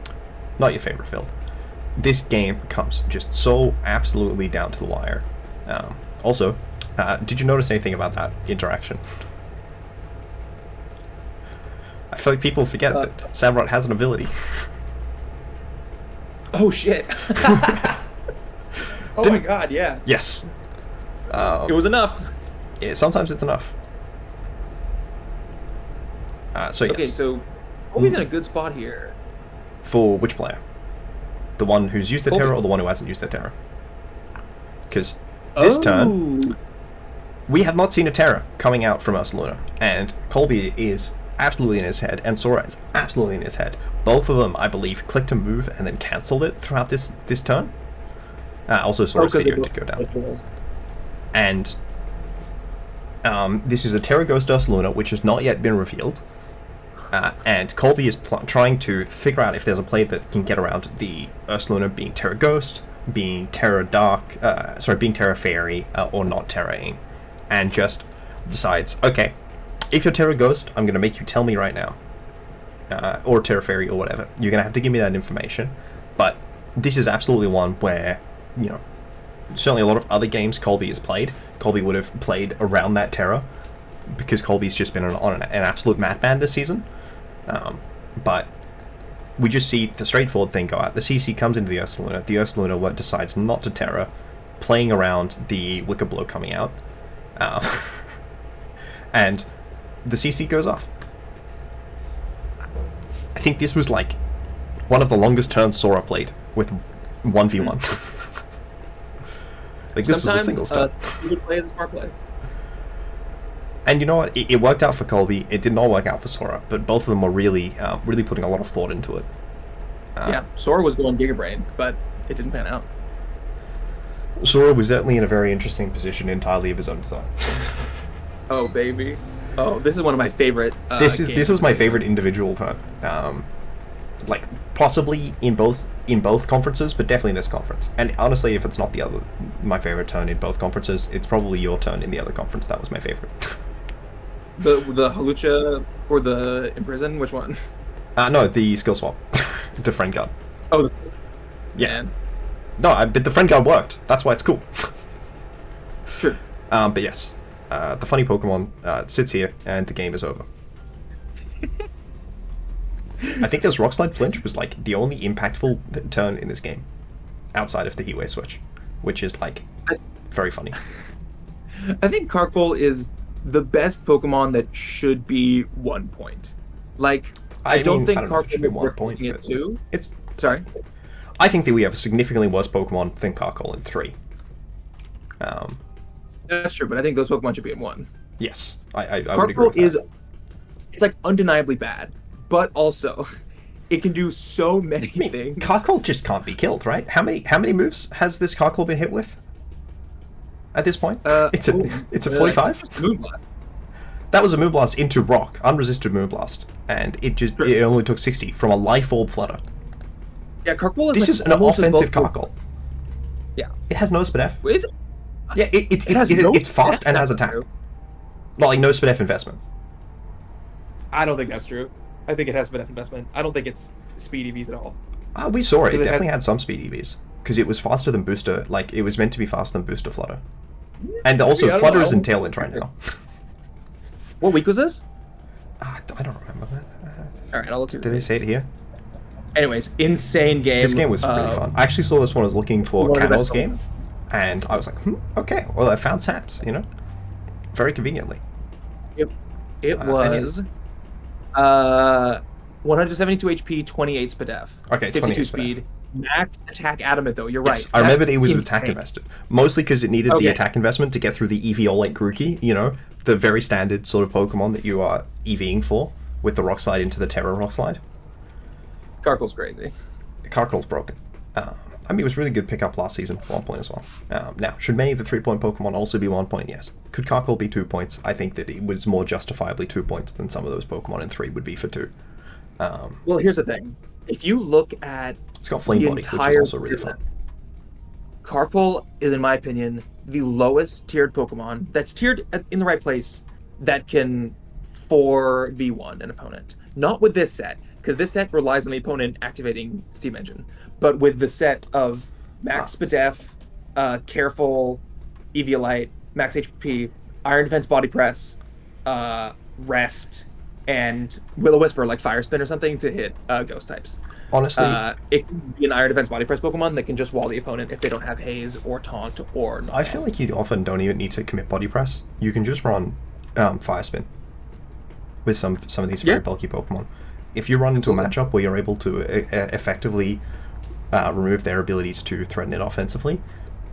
not your favorite field. This game comes just so absolutely down to the wire. Also, Did you notice anything about that interaction? I feel like people forget that Samurott has an ability. Oh shit! Oh my god, yeah. Yes. It was enough. Yeah, sometimes it's enough. So yes. Okay, so Colby's in a good spot here. For which player? The one who's used the Colby. Terra or the one who hasn't used the Terra? Because this turn, we have not seen a Terra coming out from Ursaluna, and Colby is absolutely in his head, and Sora is absolutely in his head. Both of them, I believe, clicked a move and then cancelled it throughout this turn. Also, Sora's video did go down. And this is a Terra Ghost Ursaluna, which has not yet been revealed. And Colby is trying to figure out if there's a play that can get around the Ursaluna being Terra Ghost, being Terra Dark, being Terra Fairy, or not Terraing. And just decides, okay, if you're Terra Ghost, I'm going to make you tell me right now. Or Terra Fairy or whatever. You're going to have to give me that information. But this is absolutely one where, you know, certainly a lot of other games Colby has played, Colby would have played around that Terra, because Colby's just been on an absolute madman this season. But we just see the straightforward thing go out. The CC comes into the Ursaluna decides not to Terra, playing around the Wicker Blow coming out. And the CC goes off. I think this was like one of the longest turns Sora played with 1v1. Like this was a single step. You would play the smart play. And you know what? It worked out for Colby. It did not work out for Sora, but both of them were really putting a lot of thought into it. Yeah, Sora was going Giga Brain, but it didn't pan out. Sora was certainly in a very interesting position, entirely of his own design. Oh baby! Oh, this is one of my favorite. This is my favorite individual turn. Like possibly in both conferences, but definitely in this conference. And honestly, if it's not my favorite turn in both conferences, it's probably your turn in the other conference. That was my favorite. The Halucha or the Imprison? Which one? No, the skill swap. The friend guard. Oh, yeah. No, but the friend guard worked. That's why it's cool. True. But yes, the funny Pokemon sits here, and the game is over. I think this Rock Slide Flinch was like the only impactful turn in this game, outside of the Heatwave switch, which is like very funny. I think Carkol is the best Pokemon that should be 1 point. Like, I don't think Carkol should be 1 point. It too. Sorry. I think that we have a significantly worse Pokemon than Carkol in 3. That's true, but I think those Pokemon should be in 1. Yes, I would agree with that. It's like undeniably bad, but also it can do so many things. Carkol just can't be killed, right? How many moves has this Carkol been hit with? At this point, it's a 45. Moonblast. That was a Moonblast into Rock, unresisted Moonblast, and it only took 60 from a Life Orb Flutter. Yeah, Carkol is. This is an offensive Carkol. Yeah, it has no Spin F. Is it? Yeah, it's fast and has attack. Not like no Spin F investment. I don't think that's true. I think it has Spin F investment. I don't think it's speed EVs at all. We saw it. It definitely had some speed EVs because it was faster than Booster. Like it was meant to be faster than Booster Flutter. And also, Flutter is in Tailwind right now. What week was this? I don't remember, man. Alright, I'll look at it. Did they say it here? Anyways, insane game. This game was really fun. I actually saw this one. I was looking for Cano's game, and I was like, okay, well, I found Sam's, you know? Very conveniently. Yep. It was 172 HP, 28 SPDF. Okay, 52 speed. Max attack adamant, though. You're right. I remembered it was attack invested. Mostly because it needed the attack investment to get through the EV-All-Like Grookey, you know? The very standard sort of Pokemon that you are EVing for, with the Rock Slide into the Terra Rock Slide. Carkol's crazy. Carkol's broken. I mean, it was really good pickup last season for 1 point as well. Now, should many of the 3-point Pokemon also be 1 point? Yes. Could Carkol be 2 points? I think that it was more justifiably 2 points than some of those Pokemon in 3 would be for 2. Well, here's the thing. If you look at it's got Flame Body, which is also really fun. Carkol is, in my opinion, the lowest tiered Pokemon that's tiered in the right place that can 4v1 an opponent. Not with this set, because this set relies on the opponent activating Steam Engine, but with the set of Max SPDF, Careful, Eviolite, max HP, Iron Defense Body Press, Rest, and Will-O-Wisper, like Fire Spin or something, to hit Ghost types. Honestly, it can be an Iron Defense Body Press Pokemon that can just wall the opponent if they don't have Haze or Taunt or... I feel like you often don't even need to commit Body Press. You can just run Fire Spin with some of these very bulky Pokemon. If you run into a matchup where you're able to effectively remove their abilities to threaten it offensively,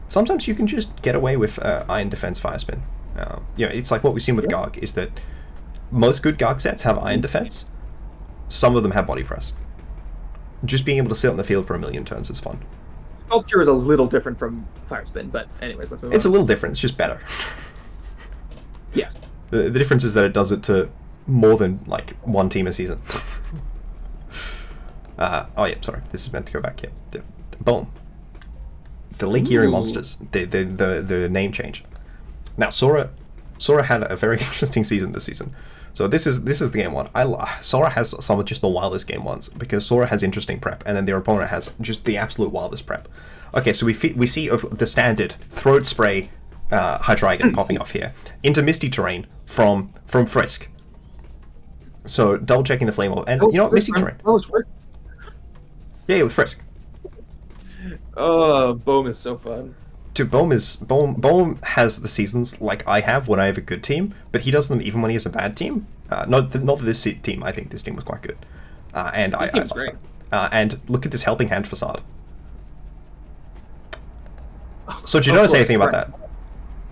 sometimes you can just get away with Iron Defense Fire Spin. It's like what we've seen with Garg, is that most good Garg sets have Iron Defense. Some of them have Body Press. Just being able to sit on the field for a million turns is fun. Sculpture is a little different from Fire Spin, but anyways, let's move on. It's a little different, it's just better. Yes. The difference is that it does it to more than, like, one team a season. Sorry, this is meant to go back here. Boom. The Lake Erie Monsters, the name change. Now, Sora had a very interesting season this season. So this is the game one. Sora has some of just the wildest game ones, because Sora has interesting prep, and then their opponent has just the absolute wildest prep. Okay, so we see of the standard Throat Spray Hydreigon popping off here into Misty Terrain from Frisk. So double checking the Flame Orb, and you know what, Misty Terrain. Oh, it's Frisk. Yeah, with Frisk. Oh, Boom is so fun. Dude, Bohm has the seasons like I have when I have a good team, but he does them even when he has a bad team. Not for this team. I think this team was quite good. This team's great. And look at this Helping Hand facade. So, do you notice anything about that?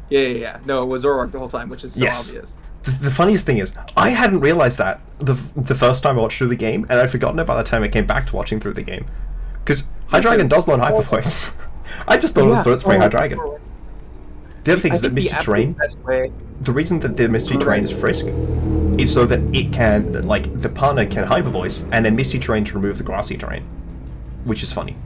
Yeah. No, it was Zoroark the whole time, which is so obvious. The funniest thing is, I hadn't realized that the first time I watched through the game, and I'd forgotten it by the time I came back to watching through the game. Because Hydreigon does learn Hyper Voice. I just thought it was Throat Spray Hydreigon. The other thing is that Misty Terrain, the reason that the Misty Terrain is Frisk is so that it can, like, the partner can Hyper Voice, and then Misty Terrain to remove the Grassy Terrain, which is funny.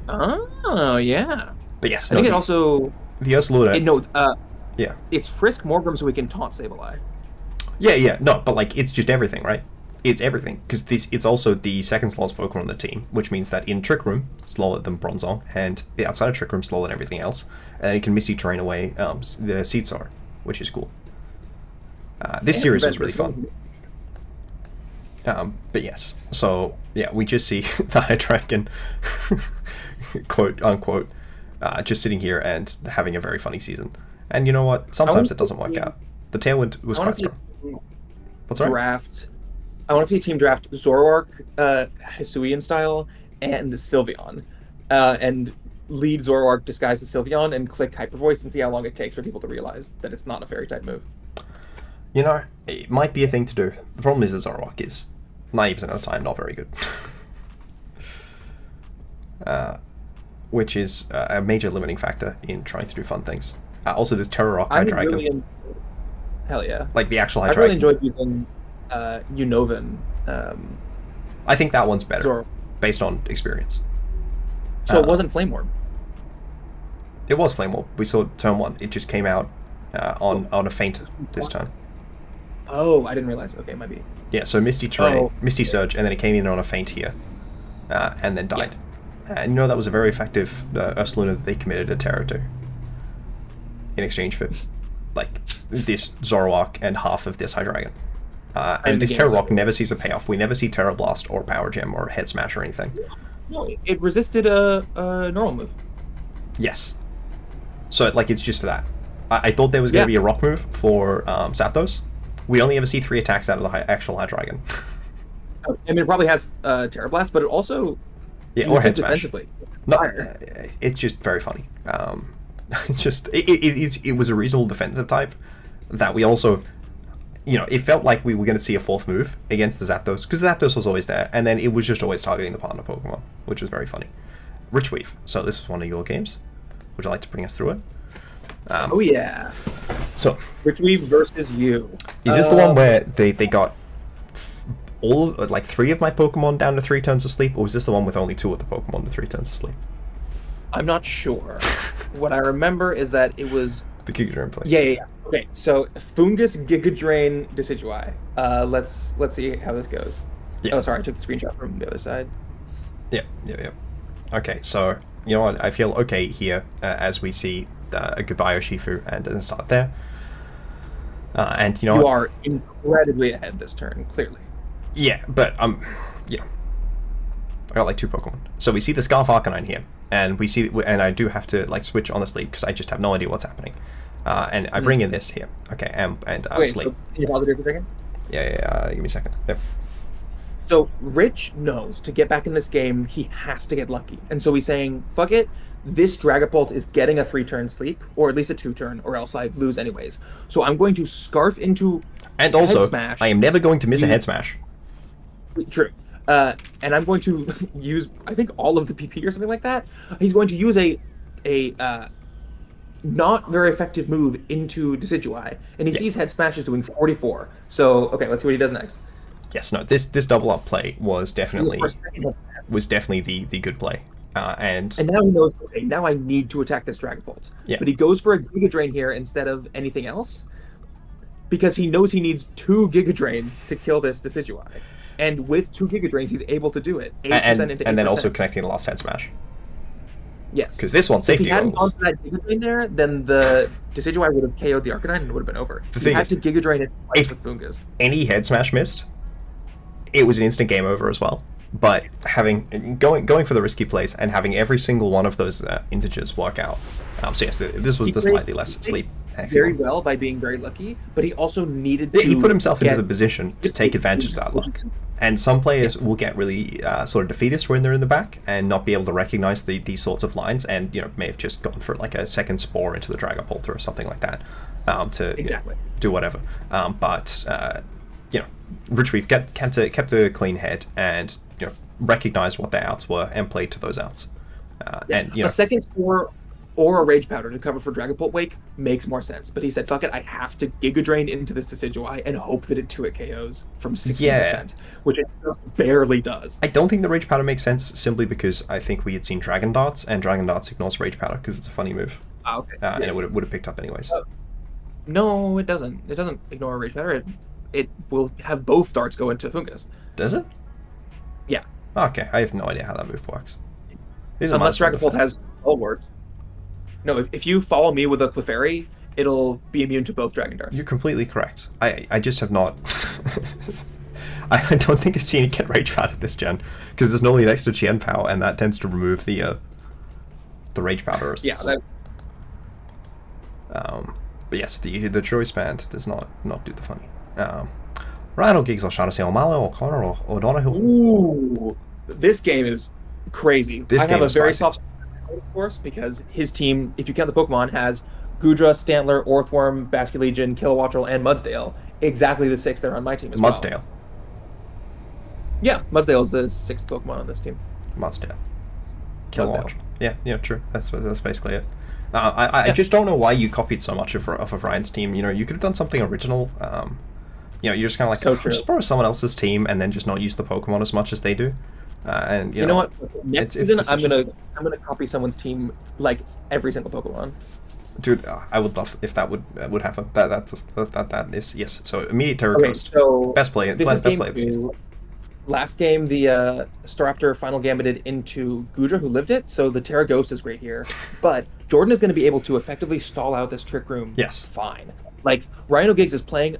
Oh, yeah. But yes, I think it also... The Ursaluna... yeah. It's Frisk Morgrem so we can taunt Sableye. Yeah, no, but, like, it's just everything, right? It's everything, because it's also the second slowest Pokemon on the team, which means that in Trick Room, slower than Bronzong, and outside of Trick Room, slower than everything else, and then it can Misty Terrain away the Seed Sower, which is cool. This series was really fun. But yes, so, yeah, we just see the Hydreigon, quote unquote, just sitting here and having a very funny season. And you know what? Sometimes it doesn't work out. The Tailwind was quite strong. What's right? I want to see a team draft Zoroark, Hisuian style, and Sylveon. And lead Zoroark disguised as Sylveon and click Hyper Voice and see how long it takes for people to realize that it's not a fairy type move. You know, it might be a thing to do. The problem is that Zoroark is 90% of the time not very good. Which is a major limiting factor in trying to do fun things. Also, there's Terror Rock Hydreigon. Hell yeah. Like the actual Hydreigon. I really enjoyed using Unovan. I think that one's better, based on experience. So it wasn't Flame Orb? It was Flame Orb. We saw turn 1. It just came out on a feint this turn. Oh, I didn't realize. Okay, might be. Yeah, so Misty Terrain, Misty Surge, and then it came in on a feint here, and then died. Yeah. And you know, that was a very effective Ursaluna that they committed a Terror to, in exchange for, like, this Zoroark and half of this Hydreigon. And this Terror Rock never sees a payoff. We never see Terror Blast or Power Gem or Head Smash or anything. No, it resisted a normal move. Yes. So, like, it's just for that. I thought there was going to be a rock move for Zapdos. We only ever see 3 attacks out of the actual Hydreigon. I mean, it probably has Terror Blast, but it also or Head Smash. Defensively. No, it's just very funny. It was a reasonable defensive type that we also, you know, it felt like we were going to see a 4th move against the Zapdos, because Zapdos was always there, and then it was just always targeting the partner Pokemon, which was very funny. Richweave. So this was one of your games. Would you like to bring us through it? Oh yeah. So Richweave versus you. Is this the one where they got all, like, 3 of my Pokemon down to 3 turns of sleep, or was this the one with only 2 of the Pokemon to 3 turns of sleep? I'm not sure. What I remember is that it was the Giga Drain play. Yeah. Okay, so Foongus, Giga Drain, Decidueye. Let's see how this goes. Yeah. Oh, sorry, I took the screenshot from the other side. Yeah. Okay, so you know what? I feel okay here as we see a goodbye Urshifu and start there. And you know You what? are incredibly ahead this turn, clearly. Yeah, but yeah. I got like 2 Pokemon. So we see the Scarf Arcanine here, and we see, and I do have to like switch on the sleep because I just have no idea what's happening. And I bring in this here. Okay, and Wait, sleep. so can you pause it for a second? Yeah, give me a second. Yep. So Rich knows to get back in this game, he has to get lucky. And so he's saying, fuck it, this Dragapult is getting a 3-turn sleep, or at least a 2-turn, or else I lose anyways. So I'm going to Scarf into And also, Head Smash. I am never going to miss a Head Smash. True. And I'm going to use, I think, all of the PP or something like that. He's going to use a not very effective move into Decidueye, and he sees Head Smash is doing 44. So, okay, let's see what he does next. Yes, no, this double up play was definitely the good play. And now he knows, okay, now I need to attack this Dragapult. Yeah. But he goes for a Giga Drain here instead of anything else, because he knows he needs 2 Giga Drains to kill this Decidueye. And with 2 Giga Drains, he's able to do it. 8% into 8%. And then also connecting the last Head Smash. Yes. Because this one's safety If he hadn't goals. gone for that Giga Drain there, then the Decidueye would have KO'd the Arcanine and it would have been over. The He thing had is, to Giga Drain it if- with Foongus. Any Head Smash missed, it was an instant game over as well. But going for the risky plays and having every single one of those integers work out. So yes, this was the slightly less sleep. Very well by being very lucky, but he also needed to. He put himself into the position to take advantage of that luck. And some players will get really sort of defeatist when they're in the back and not be able to recognize these sorts of lines, and may have just gone for like a second Spore into the Dragapult or something like that to do whatever. But Retrieve kept a clean head and recognized what their outs were and played to those outs. And a second Spore or a Rage Powder to cover for Dragapult Wake makes more sense. But he said, fuck it, I have to Giga Drain into this Decidueye and hope that it 2-hit KOs from 60%, which it just barely does. I don't think the Rage Powder makes sense simply because I think we had seen Dragon Darts, and Dragon Darts ignores Rage Powder because it's a funny move. Okay. And it would have picked up anyways. No, it doesn't. It doesn't ignore Rage Powder. It will have both darts go into Foongus. Does it? Yeah. Okay, I have no idea how that move works. Unless Dragapult has all words. No, if you follow me with a Clefairy, it'll be immune to both Dragon Darts. You're completely correct. I just have not... I don't think I've seen it get Rage Powder this gen, because there's normally next to Chien Power, and that tends to remove the Rage Powder. Yeah. But yes, the Choice Band does not do the funny. Ryan or Gigs or Shadow Sail Malo or Connor or O'Donoghue. Ooh, this game is crazy. I have a very soft spot, of course, because his team, if you count the Pokemon, has Goodra, Stantler, Orthworm, Basculegion, Kilowattrel, and Mudsdale. Exactly the 6 that are on my team as well. Mudsdale. Yeah, Mudsdale is the 6th Pokemon on this team. Mudsdale. Kilowattrel. Yeah, true. That's basically it. I just don't know why you copied so much of Ryan's team. You could have done something original. You're just kind of like, just borrow someone else's team and then just not use the Pokemon as much as they do. And you know what? Next season, I'm gonna copy someone's team like every single Pokemon. Dude, I would love if that would happen. That is yes. So immediate Terra Ghost. So best play of the season. Last game, the Staraptor final gambited into Goodra, who lived it, so the Terra Ghost is great here. But Jordan is going to be able to effectively stall out this Trick Room fine. Like, Ryan O'Giggs is playing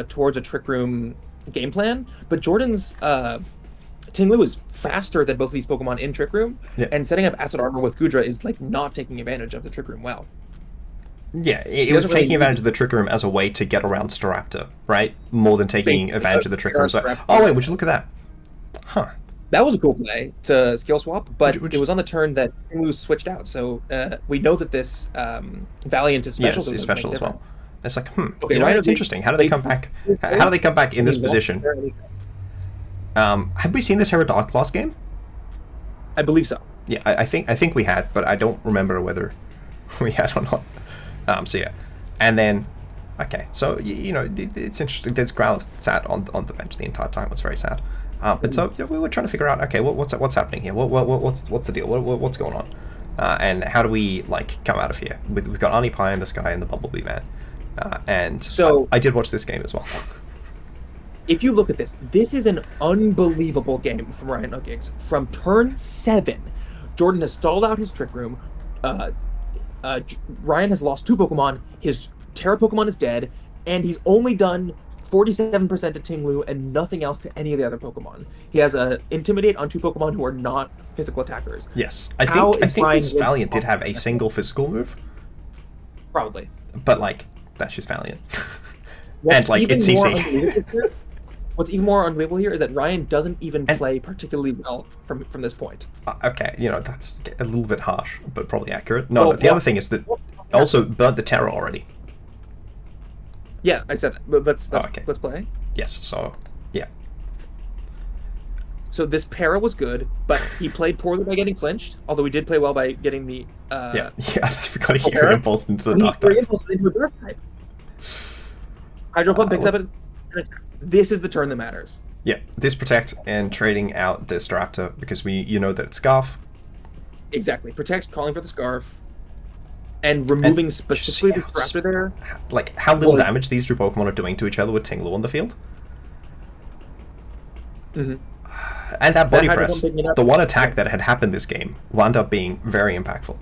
towards a Trick Room game plan, but Jordan's Tinglu is faster than both of these Pokemon in Trick Room, and setting up Acid Armor with Goodra is like not taking advantage of the Trick Room well. Yeah, it was taking advantage of the Trick Room as a way to get around Staraptor, right? More than taking advantage of the Trick Room. So, oh wait, would you look at that? Huh. That was a cool play to skill swap, but it was on the turn that Tinglu switched out. So we know that this Valiant is special. Yes, it's special as well. It's like, Okay, it's interesting. How do they come back? How do they come back in this position? Had we seen the Terra Dark last game? I believe so. Yeah, I think we had, but I don't remember whether we had or not. So yeah, and then so it's interesting. That Scarlet sat on the bench the entire time. It was very sad. But so we were trying to figure out, what's happening here? What's the deal? What's going on? And how do we come out of here? We've got Arnie Pie in the sky and the Bumblebee Man. And so I did watch this game as well. If you look at this is an unbelievable game from Ryan O'Giggs. From turn 7, Jordan has stalled out his Trick Room. Ryan has lost 2 Pokemon. His Terra Pokemon is dead, and he's only done 47% to Tinglu and nothing else to any of the other Pokemon. He has a Intimidate on 2 Pokemon who are not physical attackers. Yes, I think this Valiant did have a single physical move. Probably. But, like, that's just Valiant. And, like, it's CC. What's even more unbelievable here is that Ryan doesn't even play particularly well from this point. Okay, you know, that's a little bit harsh, but probably accurate. No, the other thing is that also burnt the Terra already. Yeah, I said that. But let's play. Yes, so, yeah. So this para was good, but he played poorly by getting flinched, although he did play well by getting the... yeah, I forgot he Air Impulse into the Dark type. He Impulse into the Dark type. Hydro Pump picks up it. This is the turn that matters. Yeah, this Protect and trading out the Staraptor because you know that it's Scarf. Exactly. Protect, calling for the Scarf, and removing specifically the Staraptor there. Like, how little damage these 2 Pokemon are doing to each other with Tinglu on the field. Mm-hmm. And that Body Press, the one attack that had happened this game, wound up being very impactful.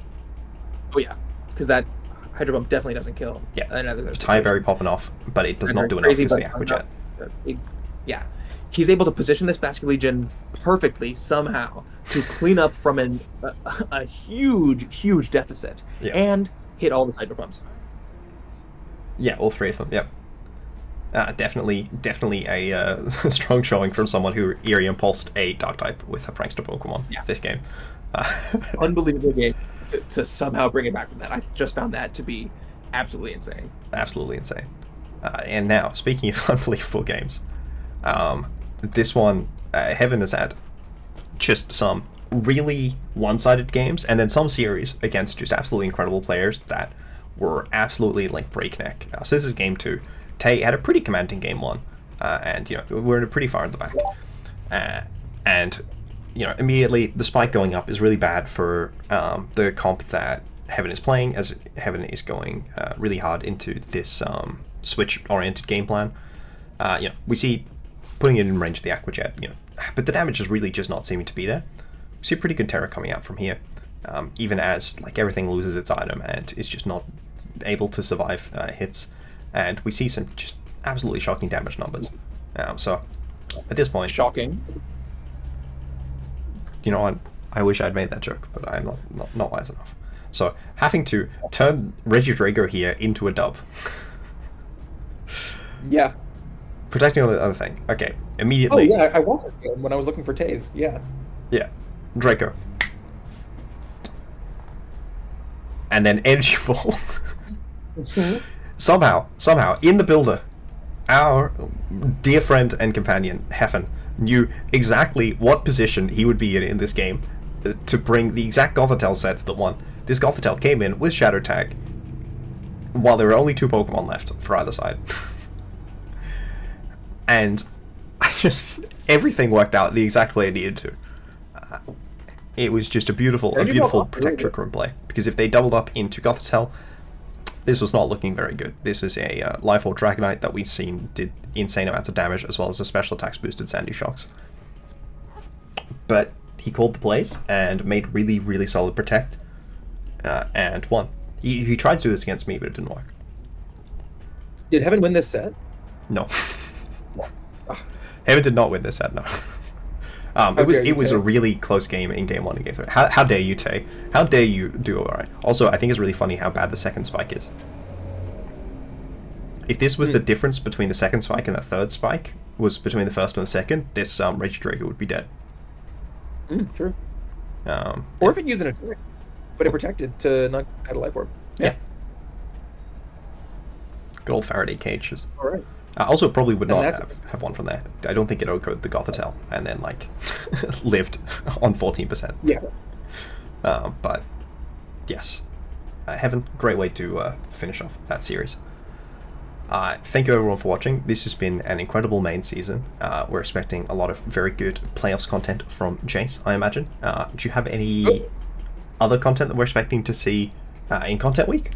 Oh yeah, because that Hydro Pump definitely doesn't kill. Yeah, Tyberry popping off, but it does not do enough because of the Aqua Jet. Yeah, he's able to position this Basculegion perfectly somehow to clean up from a huge deficit and hit all the Hydro Pumps. Yeah, all 3 of them. Yep. Definitely a strong showing from someone who Eerie Impulsed a Dark type with a Prankster Pokemon this game. Unbelievable game to somehow bring it back from that. I just found that to be absolutely insane. Absolutely insane. And now, speaking of unbelievable games, this one, Heaven has had just some really one-sided games, and then some series against just absolutely incredible players that were absolutely like breakneck. So this is game 2. Tay had a pretty commanding game 1, and you know we're pretty far in the back, and you know immediately the spike going up is really bad for the comp that Heaven is playing, as Heaven is going really hard into this switch-oriented game plan. You know, we see putting it in range of the Aqua Jet, you know, but the damage is really just not seeming to be there. We see a pretty good Terra coming out from here, even as like everything loses its item and is just not able to survive hits. And we see some just absolutely shocking damage numbers. So at this point, shocking. You know what? I wish I'd made that joke, but I'm not wise enough. So having to turn Regidrago here into a dub. Yeah. Protecting on the other thing. Okay, immediately. Oh yeah, I wanted it when I was looking for Taze. Yeah. Yeah, Draco. And then Energy Ball. Somehow, in the builder, our dear friend and companion, Heffen, knew exactly what position he would be in this game to bring the exact Gothitelle sets that won. This Gothitelle came in with Shadow Tag while there were only 2 Pokemon left for either side. And everything worked out the exact way it needed to. It was just a beautiful Protect Trick Room play. Because if they doubled up into Gothitelle, this was not looking very good. This was a Life Orb Dragonite that we've seen did insane amounts of damage, as well as a special attacks boosted Sandy Shocks. But he called the plays and made really solid Protect, and won. He tried to do this against me, but it didn't work. Did Heaven win this set? No. Heaven did not win this set, no. It was a really close game in game 1 and game 3. How dare you, Tay? How dare you do alright? Also, I think it's really funny how bad the second spike is. If this was the difference between the second spike and the third spike, was between the first and the second, this Regidrago would be dead. True. Or if it used an attack, but it protected to not add a Life Orb. Yeah. Good old Faraday cages. Alright. Also, probably would not have one from there. I don't think it outcoded the Gothitelle and then, like, lived on 14%. Yeah. But, yes. Heaven, great way to finish off that series. Thank you everyone for watching. This has been an incredible main season. We're expecting a lot of very good playoffs content from Jace, I imagine. Do you have any other content that we're expecting to see in Content Week?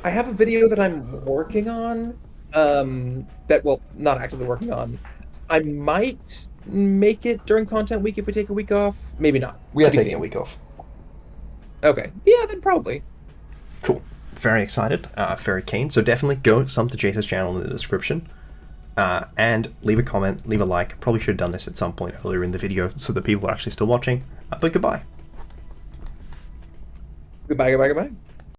I have a video that I'm working on, not actively working on. I might make it during Content Week if we take a week off. Maybe not. We are taking a week off. Okay. Yeah, then probably. Cool. Very excited. Very keen. So definitely go sub to Jace's channel in the description. And leave a comment, leave a like. Probably should have done this at some point earlier in the video so that people are actually still watching. But goodbye. Goodbye, goodbye, goodbye.